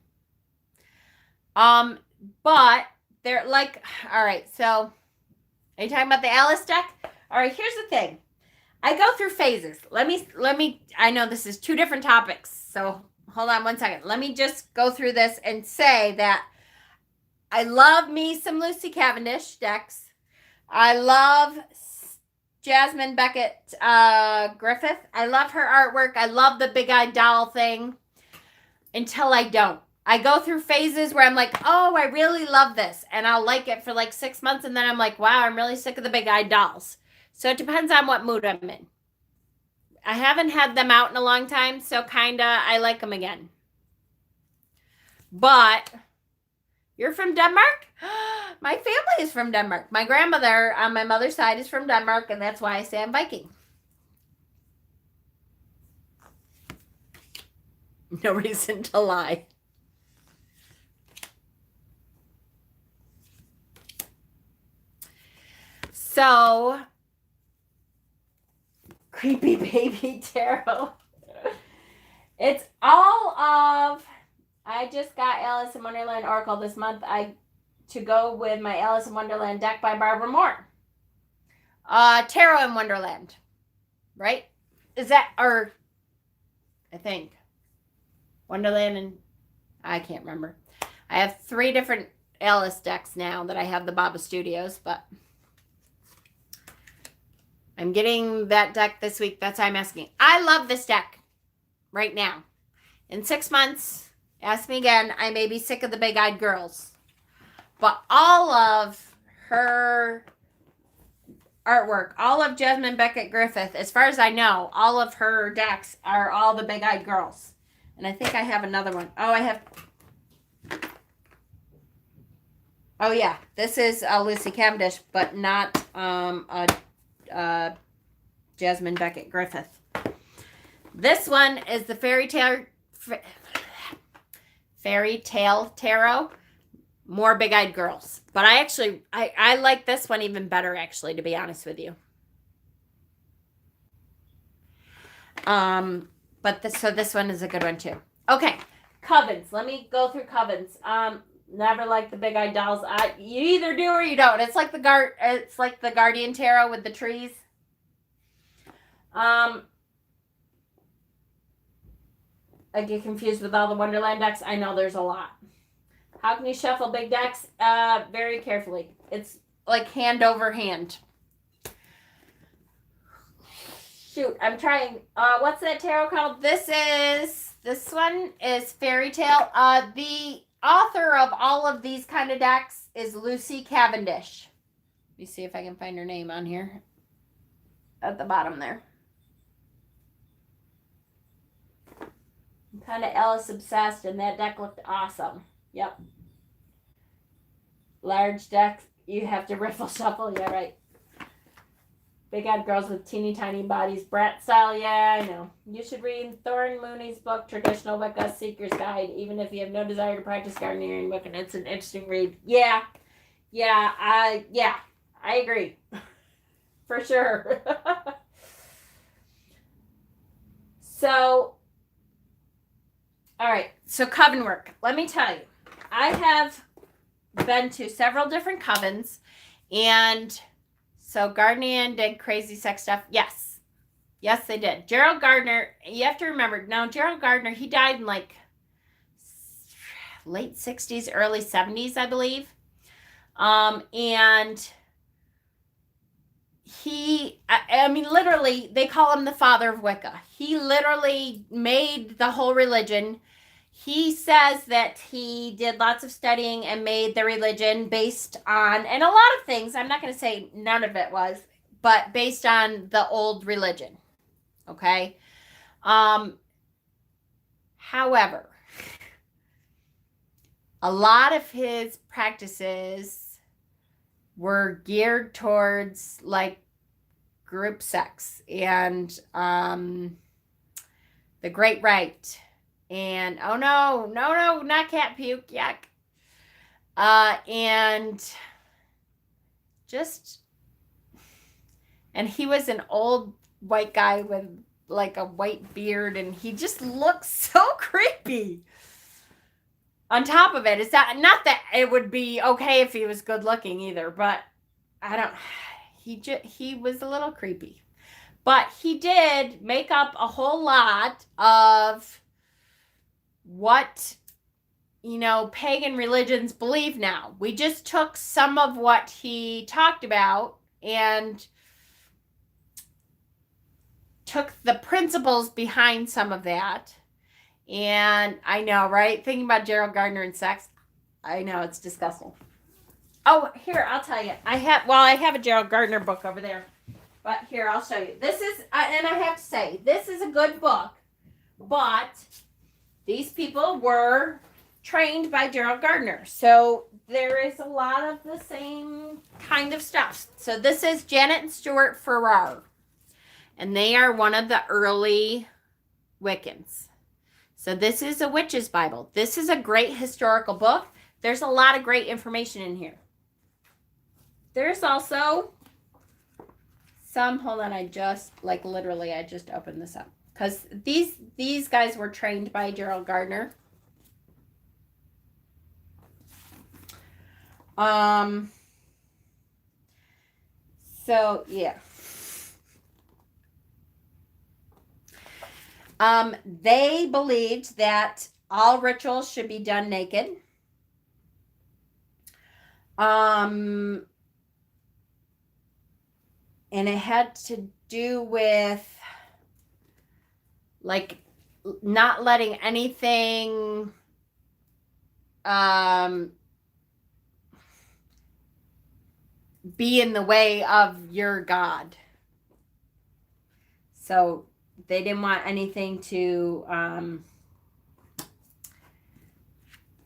But they're like, all right, so are you talking about the Alice deck? All right, here's the thing. I go through phases. Let me, I know this is two different topics, so hold on one second. Let me just go through this and say that I love me some Lucy Cavendish decks. I love Jasmine Beckett Griffith. I love her artwork. I love the big-eyed doll thing until I don't. I go through phases where I'm like, oh, I really love this. And I'll like it for like 6 months. And then I'm like, wow, I'm really sick of the big-eyed dolls. So it depends on what mood I'm in. I haven't had them out in a long time. So kind of, I like them again. But you're from Denmark? My family is from Denmark. My grandmother on my mother's side is from Denmark. And that's why I say I'm Viking. No reason to lie. So, creepy baby tarot. It's all of, I just got Alice in Wonderland Oracle this month. To go with my Alice in Wonderland deck by Barbara Moore. Tarot in Wonderland, right? Is that, or I think Wonderland and I can't remember. I have 3 different Alice decks now that I have the Baba Studios, but I'm getting that deck this week. That's why I'm asking. I love this deck right now. In 6 months, ask me again, I may be sick of the big-eyed girls. But all of her artwork, all of Jasmine Beckett Griffith, as far as I know, all of her decks are all the big-eyed girls. And I think I have another one. Oh, I have... Oh, yeah. This is Lucy Cavendish, but not Jasmine Beckett Griffith. This one is the Fairy Tale Tarot. More big-eyed girls. But I like this one even better, actually, to be honest with you. So this one is a good one, too. Okay. Covens. Let me go through covens. Never like the big-eyed dolls. You either do or you don't. It's like the Guardian Tarot with the trees. I get confused with all the Wonderland decks. I know there's a lot. How can you shuffle big decks? Very carefully. It's like hand over hand. Shoot, I'm trying. What's that tarot called? This one is Fairy Tale. The author of all of these kind of decks is Lucy Cavendish. Let me see if I can find her name on here. At the bottom there. I'm kind of Alice obsessed, and that deck looked awesome. Yep. Large deck. You have to riffle shuffle. Yeah, right. Big-eyed girls with teeny tiny bodies. Brat style. Yeah, I know. You should read Thorne Mooney's book, Traditional Wicca Seeker's Guide, even if you have no desire to practice gardening and Wicca. It's an interesting read. I I agree. For sure. So, all right. So coven work. Let me tell you. I have been to several different covens, and so Gardner did crazy sex stuff. Yes. Yes, they did. Gerald Gardner, you have to remember, now Gerald Gardner, he died in like late 60s, early 70s, I believe. And I mean, literally, they call him the father of Wicca. He literally made the whole religion. He says that he did lots of studying and made the religion based on, and a lot of things, I'm not going to say none of it was, but based on the old religion. Okay? However, a lot of his practices were geared towards like group sex and the Great Rite. And oh no, not cat puke, yuck. And just, and he was an old white guy with like a white beard, and he just looks so creepy. On top of it, it's not that it would be okay if he was good looking either, but he was a little creepy. But he did make up a whole lot of what, pagan religions believe now. We just took some of what he talked about and took the principles behind some of that. And I know, right? Thinking about Gerald Gardner and sex, I know, it's disgusting. Oh, here, I'll tell you. I have a Gerald Gardner book over there. But here, I'll show you. This is, and I have to say, this is a good book. But these people were trained by Gerald Gardner. So there is a lot of the same kind of stuff. So this is Janet and Stuart Farrar. And they are one of the early Wiccans. So this is a witch's Bible. This is a great historical book. There's a lot of great information in here. There's also some, hold on, I just opened this up. Because these guys were trained by Gerald Gardner. So, yeah. They believed that all rituals should be done naked. And it had to do with like not letting anything be in the way of your God. So they didn't want anything to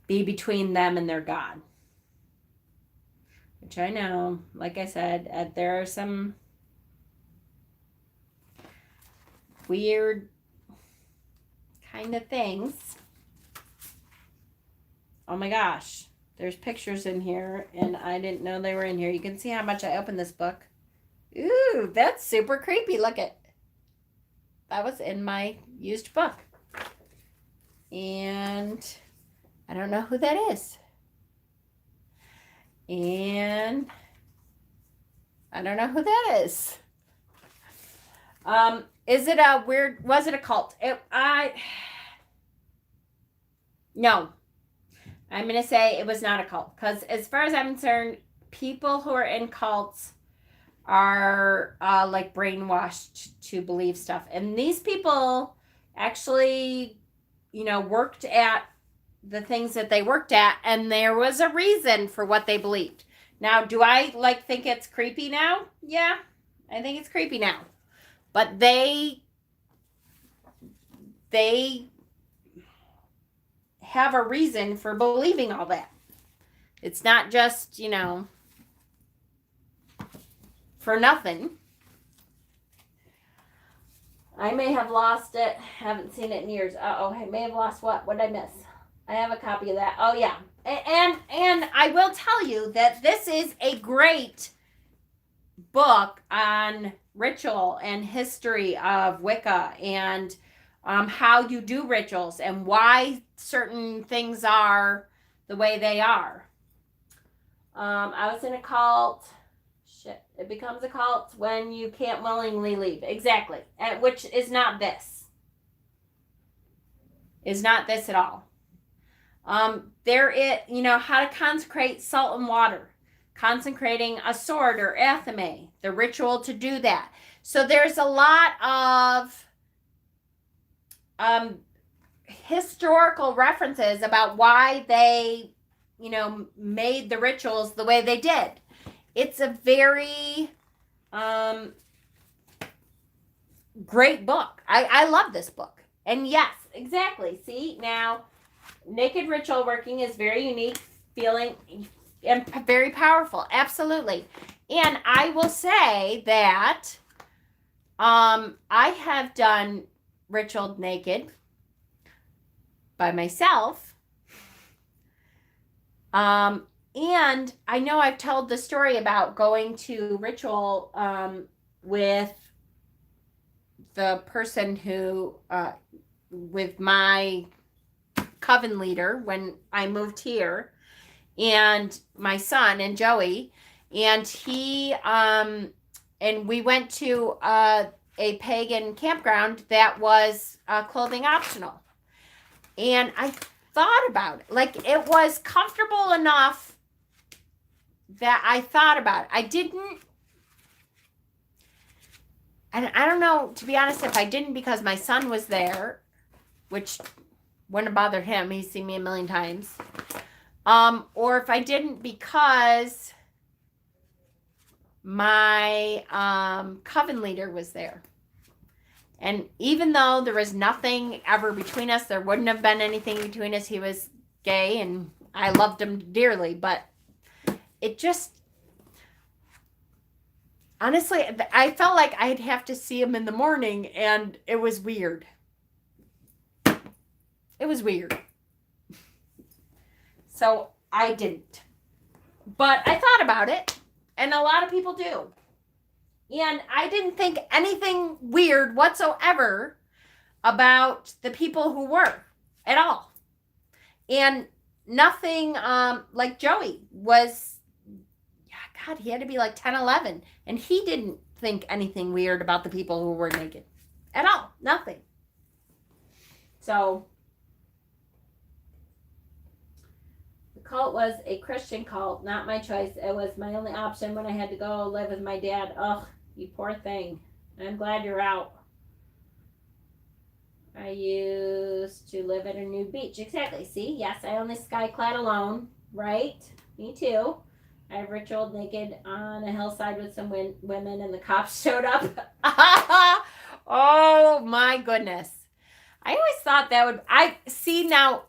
be between them and their God. Which I know, like I said, there are some weird kind of things. Oh my gosh. There's pictures in here, and I didn't know they were in here. You can see how much I opened this book. Ooh, that's super creepy. Look at that was in my used book. And I don't know who that is. And I don't know who that is. Was it a cult? No. I'm going to say it was not a cult. Because as far as I'm concerned, people who are in cults are like brainwashed to believe stuff. And these people actually, worked at the things that they worked at, and there was a reason for what they believed. Now, do I think it's creepy now? Yeah, I think it's creepy now. But they have a reason for believing all that. It's not just, for nothing. I may have lost it. Haven't seen it in years. I may have lost what? What did I miss? I have a copy of that. Oh, yeah. And I will tell you that this is a great book on ritual and history of Wicca and how you do rituals and why certain things are the way they are. I was in a cult. Shit, it becomes a cult when you can't willingly leave. Exactly, which is not this. Is not this at all. How to consecrate salt and water, consecrating a sword or athame, the ritual to do that. So there's a lot of historical references about why they, made the rituals the way they did. It's a very great book. I love this book. And yes, exactly. See, now, naked ritual working is very unique, feeling, and very powerful. Absolutely. And I will say that I have done ritual naked by myself. And I know I've told the story about going to ritual with the person who, with my Coven leader when I moved here, and my son and Joey, and he, and we went to a pagan campground that was clothing optional. And I thought about it. Like, it was comfortable enough that I thought about it. I didn't, and I don't know, to be honest, if I didn't because my son was there, which wouldn't have bothered him. He's seen me a million times. Or if I didn't because my Coven leader was there. And even though there was nothing ever between us, there wouldn't have been anything between us. He was gay and I loved him dearly, but it just, honestly, I felt like I'd have to see him in the morning, and it was weird. It was weird. So I didn't. But I thought about it, and a lot of people do. And I didn't think anything weird whatsoever about the people who were at all. And nothing, like Joey was, God, he had to be like 10, 11. And he didn't think anything weird about the people who were naked at all. Nothing. So the cult was a Christian cult, not my choice. It was my only option when I had to go live with my dad. Ugh, you poor thing. I'm glad you're out. I used to live at a nude beach. Exactly. See? Yes, I only skyclad alone. Right? Me too. I ritualed naked on a hillside with some women, and the cops showed up. Oh my goodness. I always thought that would, I see now,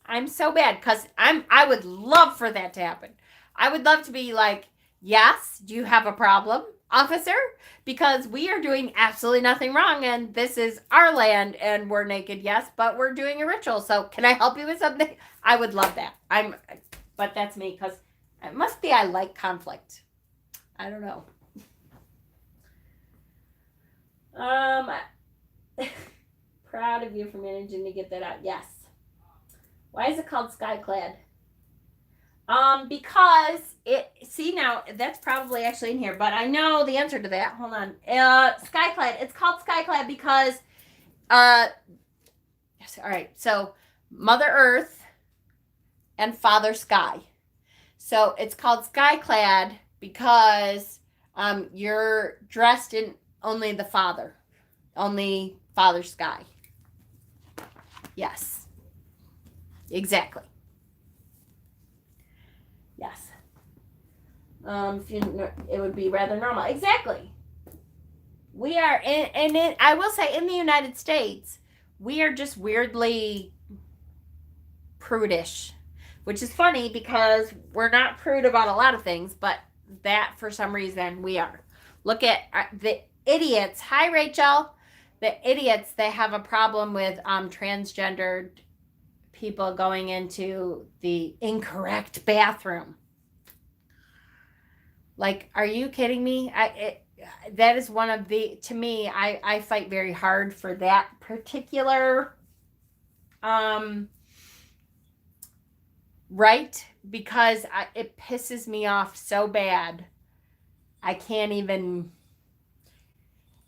I'm so bad because I would love for that to happen. I would love to be like, yes, do you have a problem, officer? Because we are doing absolutely nothing wrong, and this is our land, and we're naked, yes, but we're doing a ritual. So can I help you with something? I would love that. But that's me, because it must be I like conflict. I don't know. Proud of you for managing to get that out. Yes. Why is it called Skyclad? Because see now, that's probably actually in here, but I know the answer to that. Hold on. Skyclad. It's called Skyclad because, yes, all right. So Mother Earth and Father Sky. So it's called Skyclad because you're dressed in only the Father. Only Father Sky. Yes. Exactly. Yes. It would be rather normal. Exactly. We are, I will say, in the United States, we are just weirdly prudish, which is funny because we're not prude about a lot of things, but that, for some reason, we are. Look at the idiots. Hi, Rachel. The idiots that have a problem with transgendered people going into the incorrect bathroom. Like, are you kidding me? That is one of the, to me, I fight very hard for that particular right, because it pisses me off so bad. I can't even,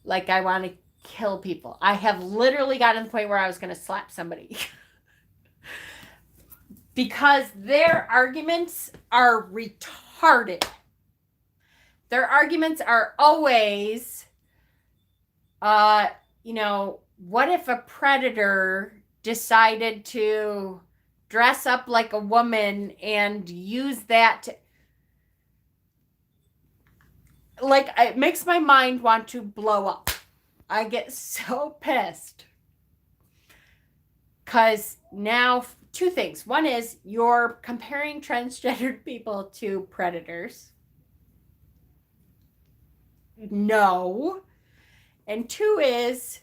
like, I want to kill people. I have literally gotten to the point where I was going to slap somebody. Because their arguments are retarded. Their arguments are always, what if a predator decided to dress up like a woman and use that to, like, it makes my mind want to blow up. I get so pissed. Because now, two things. One is you're comparing transgendered people to predators. No. And two is,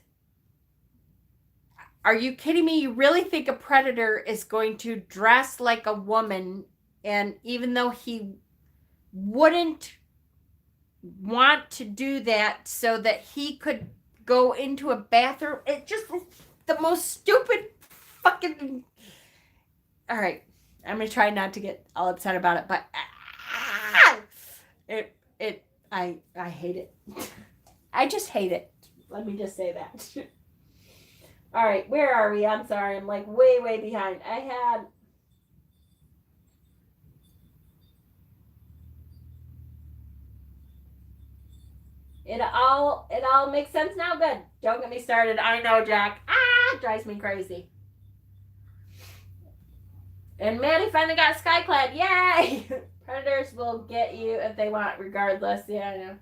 are you kidding me? You really think a predator is going to dress like a woman, and even though he wouldn't want to do that so that he could go into a bathroom, it just the most stupid fucking. All right, I'm gonna try not to get all upset about it, but I hate it. I just hate it. Let me just say that. All right, where are we? I'm sorry, I'm like way behind. It all makes sense now. Good. Don't get me started. I know, Jack. It drives me crazy. And Maddie finally got Skyclad. Yay! Predators will get you if they want, regardless. Yeah, I know.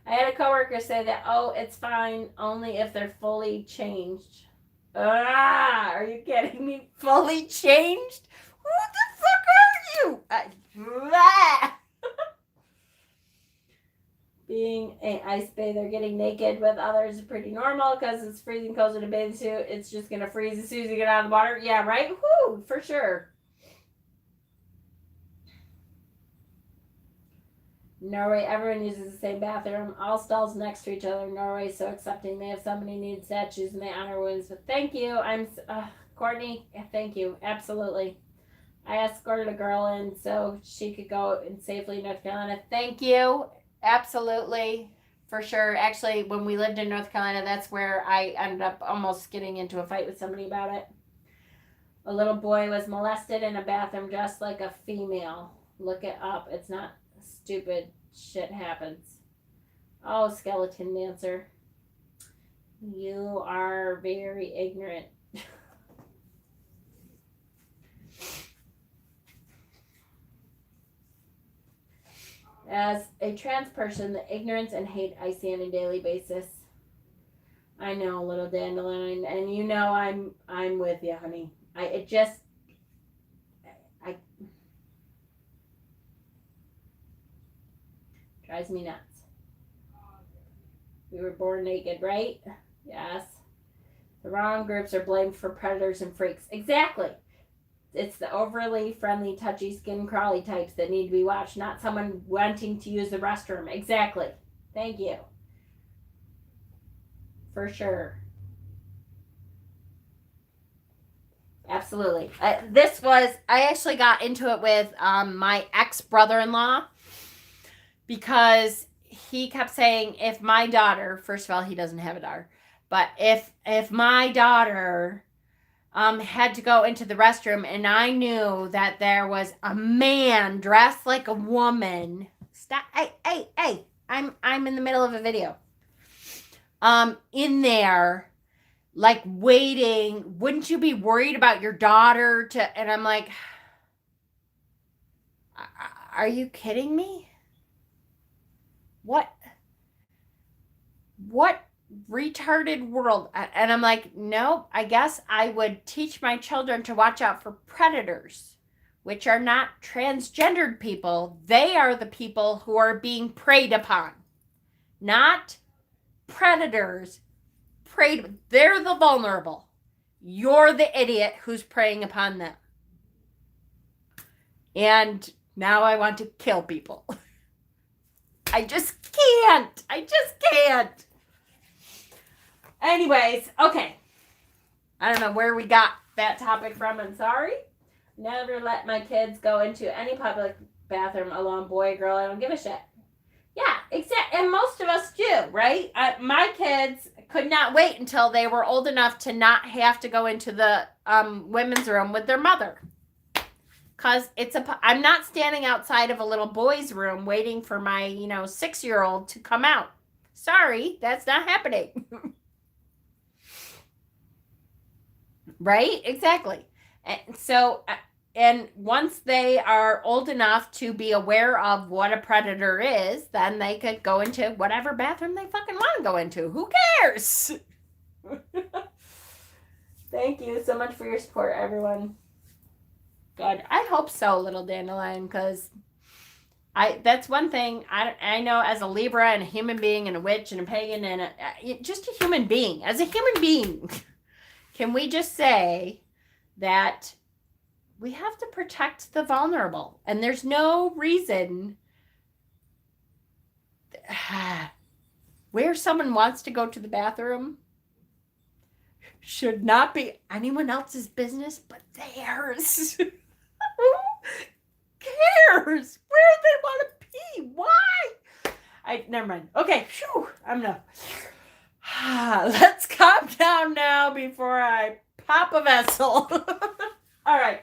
I had a coworker say that, it's fine, only if they're fully changed. Are you kidding me? Fully changed? Who the fuck are you? Being an ice bather, getting naked with others is pretty normal because it's freezing cold in a bathing suit. It's just going to freeze as soon as you get out of the water. Yeah, right? Whoo, for sure. Norway, everyone uses the same bathroom. All stalls next to each other. Norway so accepting. They have so many nude statues and they honor wounds. But thank you. Courtney, thank you. Absolutely. I escorted a girl in so she could go in safely North Carolina. Thank you. Absolutely. For sure. Actually, when we lived in North Carolina, that's where I ended up almost getting into a fight with somebody about it. A little boy was molested in a bathroom dressed like a female. Look it up. It's not stupid. Shit happens. Oh, skeleton dancer. You are very ignorant. As a trans person, the ignorance and hate I see on a daily basis. I know, little dandelion, and you know I'm with you, honey. It drives me nuts. We were born naked, right? Yes. The wrong groups are blamed for predators and freaks. Exactly. It's the overly friendly, touchy, skin crawly types that need to be watched, not someone wanting to use the restroom. Exactly. Thank you. For sure. Absolutely. I actually got into it with my ex-brother-in-law because he kept saying, if my daughter, first of all, he doesn't have a daughter, but if my daughter had to go into the restroom and I knew that there was a man dressed like a woman, stop, hey, I'm in the middle of a video, in there, like waiting, wouldn't you be worried about your daughter and I'm like, are you kidding me? What retarded world? And I'm like, nope, I guess I would teach my children to watch out for predators, which are not transgendered people. They are the people who are being preyed upon, not predators. They're the vulnerable. You're the idiot who's preying upon them. And now I want to kill people. I just can't. I just can't. Anyways, okay. I don't know where we got that topic from. I'm sorry. Never let my kids go into any public bathroom alone, boy, girl. I don't give a shit. Yeah, exactly. And most of us do, right? My kids could not wait until they were old enough to not have to go into the women's room with their mother. Because I'm not standing outside of a little boy's room waiting for my, 6-year-old to come out. Sorry, that's not happening. Right? Exactly. And so, and once they are old enough to be aware of what a predator is, then they could go into whatever bathroom they fucking want to go into. Who cares? Thank you so much for your support, everyone. Good. I hope so, little dandelion, because that's one thing I know as a Libra and a human being and a witch and a pagan and just a human being. As a human being, can we just say that we have to protect the vulnerable? And there's no reason where someone wants to go to the bathroom should not be anyone else's business but theirs. Who cares where they want to pee? Why? Never mind. Okay, phew, I'm gonna. Let's calm down now before I pop a vessel. All right.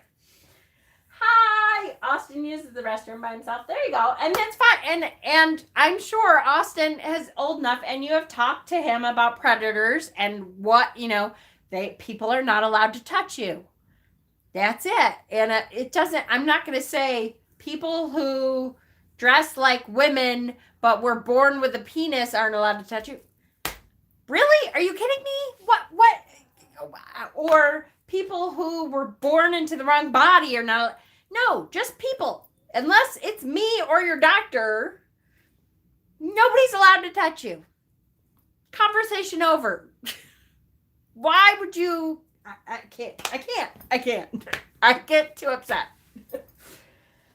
Hi. Austin uses the restroom by himself. There you go. And that's fine. And I'm sure Austin is old enough and you have talked to him about predators and what, people are not allowed to touch you. That's it. And it doesn't, I'm not going to say people who dress like women but were born with a penis aren't allowed to touch you. Really? Are you kidding me? What? Or people who were born into the wrong body are not. No, just people. Unless it's me or your doctor, nobody's allowed to touch you. Conversation over. Why would you? I can't. I get too upset.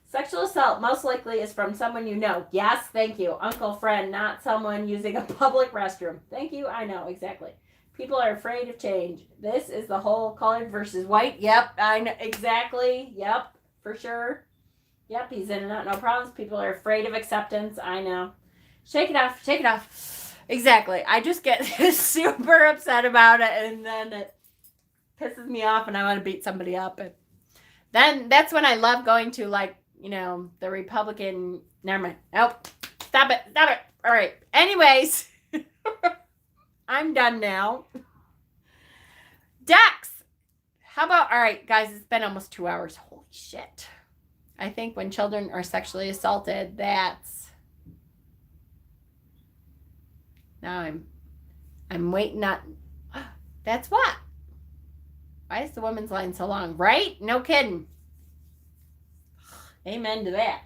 Sexual assault most likely is from someone you know. Yes, thank you. Uncle, friend, not someone using a public restroom. Thank you. I know, exactly. People are afraid of change. This is the whole colored versus white. Yep, I know. Exactly. Yep, for sure. Yep, he's in and out. No problems. People are afraid of acceptance. I know. Shake it off. Shake it off. Exactly. I just get super upset about it, and then it pisses me off, and I want to beat somebody up. And then that's when I love going to, the Republican. Never mind. Nope. Stop it. All right. Anyways, I'm done now. Dex, how about, all right, guys, it's been almost 2 hours. Holy shit. I think when children are sexually assaulted, now I'm waiting on, that's what? Why is the women's line so long? Right? No kidding. Amen to that.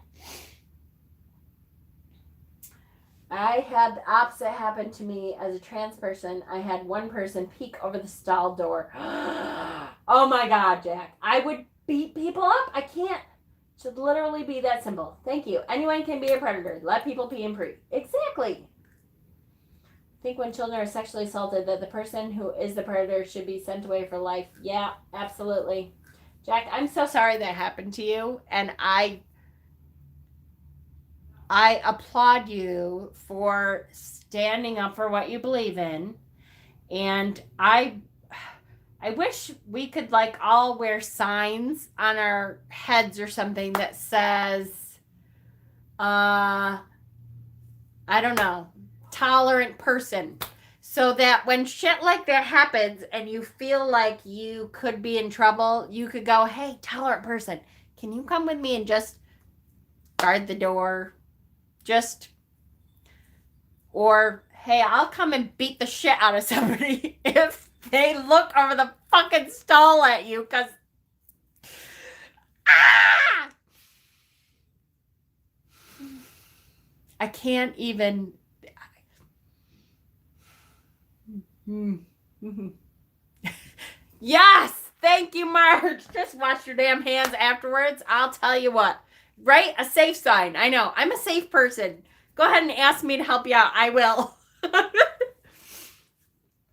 I had the opposite happen to me as a trans person. I had one person peek over the stall door. Oh my God, Jack. I would beat people up. I can't. It should literally be that simple. Thank you. Anyone can be a predator. Let people pee and pre. Exactly. I think when children are sexually assaulted that the person who is the predator should be sent away for life. Yeah, absolutely. Jack, I'm so sorry that happened to you, and I applaud you for standing up for what you believe in, and I wish we could all wear signs on our heads or something that says, I don't know, tolerant person. So that when shit like that happens and you feel like you could be in trouble, you could go, hey, tolerant person, can you come with me and just guard the door? Or, hey, I'll come and beat the shit out of somebody if they look over the fucking stall at you, because, I can't even. Yes, thank you, Marge. Just wash your damn hands afterwards. I'll tell you what. Right? A safe sign. I know. I'm a safe person. Go ahead and ask me to help you out. I will.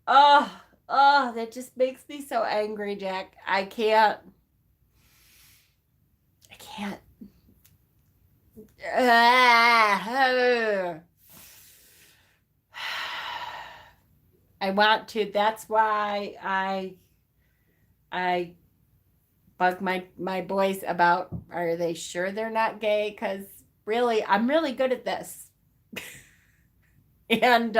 Oh, that just makes me so angry, Jack. I can't. I want to. That's why I bug my boys about, are they sure they're not gay? Because really, I'm really good at this. And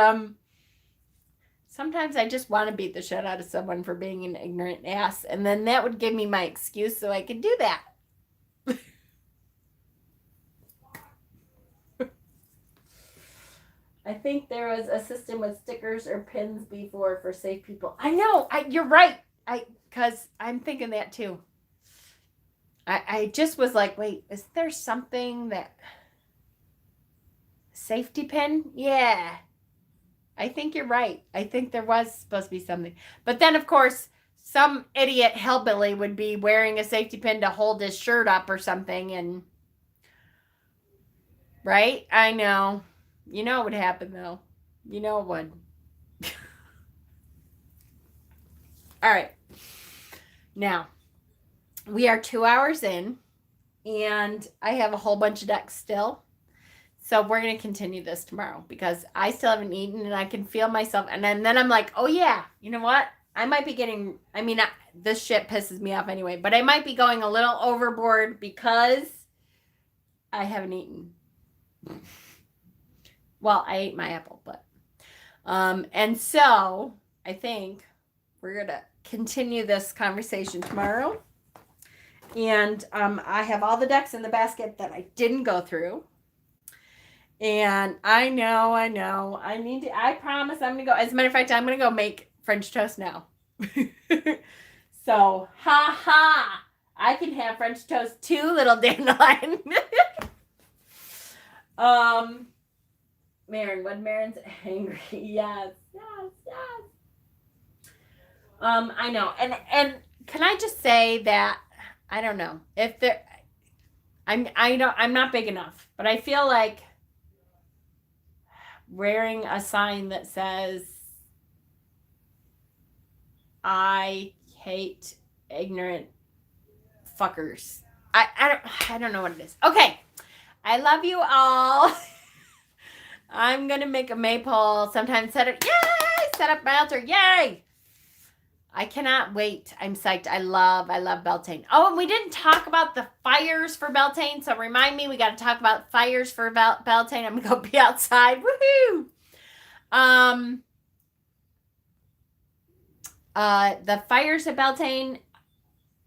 sometimes I just want to beat the shit out of someone for being an ignorant ass. And then that would give me my excuse so I could do that. I think there was a system with stickers or pins before for safe people. I know. You're right. Because I'm thinking that too. I just was like, wait, is there something that... Safety pin? Yeah. I think you're right. I think there was supposed to be something. But then, of course, some idiot hillbilly would be wearing a safety pin to hold his shirt up or something. And right? I know. You know what would happen, though. You know it would. All right. Now, we are 2 hours in, and I have a whole bunch of decks still. So we're going to continue this tomorrow because I still haven't eaten and I can feel myself. And then I'm like, oh, yeah, you know what? I might be getting, this shit pisses me off anyway, but I might be going a little overboard because I haven't eaten. Well, I ate my apple, but, and so I think we're going to continue this conversation tomorrow. And I have all the decks in the basket that I didn't go through. And I know. I promise I'm going to go. As a matter of fact, I'm going to go make French toast now. So, I can have French toast too, little dandelion. Marin, when Marin's angry. Yes. I know. And can I just say that, I don't know, if there, I'm not big enough, but I feel like wearing a sign that says, I hate ignorant fuckers. I don't know what it is. Okay. I love you all. I'm going to make a maypole sometime. Set up my altar. Yay. I cannot wait. I'm psyched. I love Beltane. Oh, and we didn't talk about the fires for Beltane. So remind me, we got to talk about fires for Beltane. I'm going to go be outside. Woohoo. The fires at Beltane,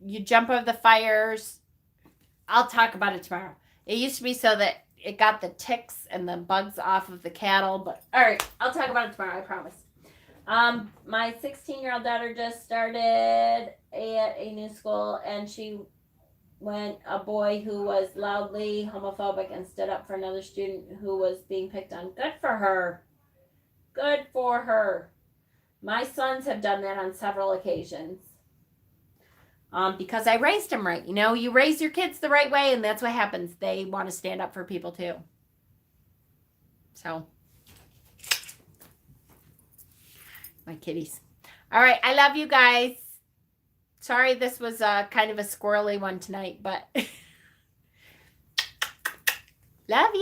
you jump over the fires. I'll talk about it tomorrow. It used to be so that it got the ticks and the bugs off of the cattle, but all right, I'll talk about it tomorrow, I promise. My 16-year-old daughter just started at a new school, and she went a boy who was loudly homophobic and stood up for another student who was being picked on. Good for her. Good for her. My sons have done that on several occasions. Because I raised them right. You know, you raise your kids the right way, and that's what happens. They want to stand up for people too. So, my kitties. All right, I love you guys. Sorry this was kind of a squirrely one tonight, but love you.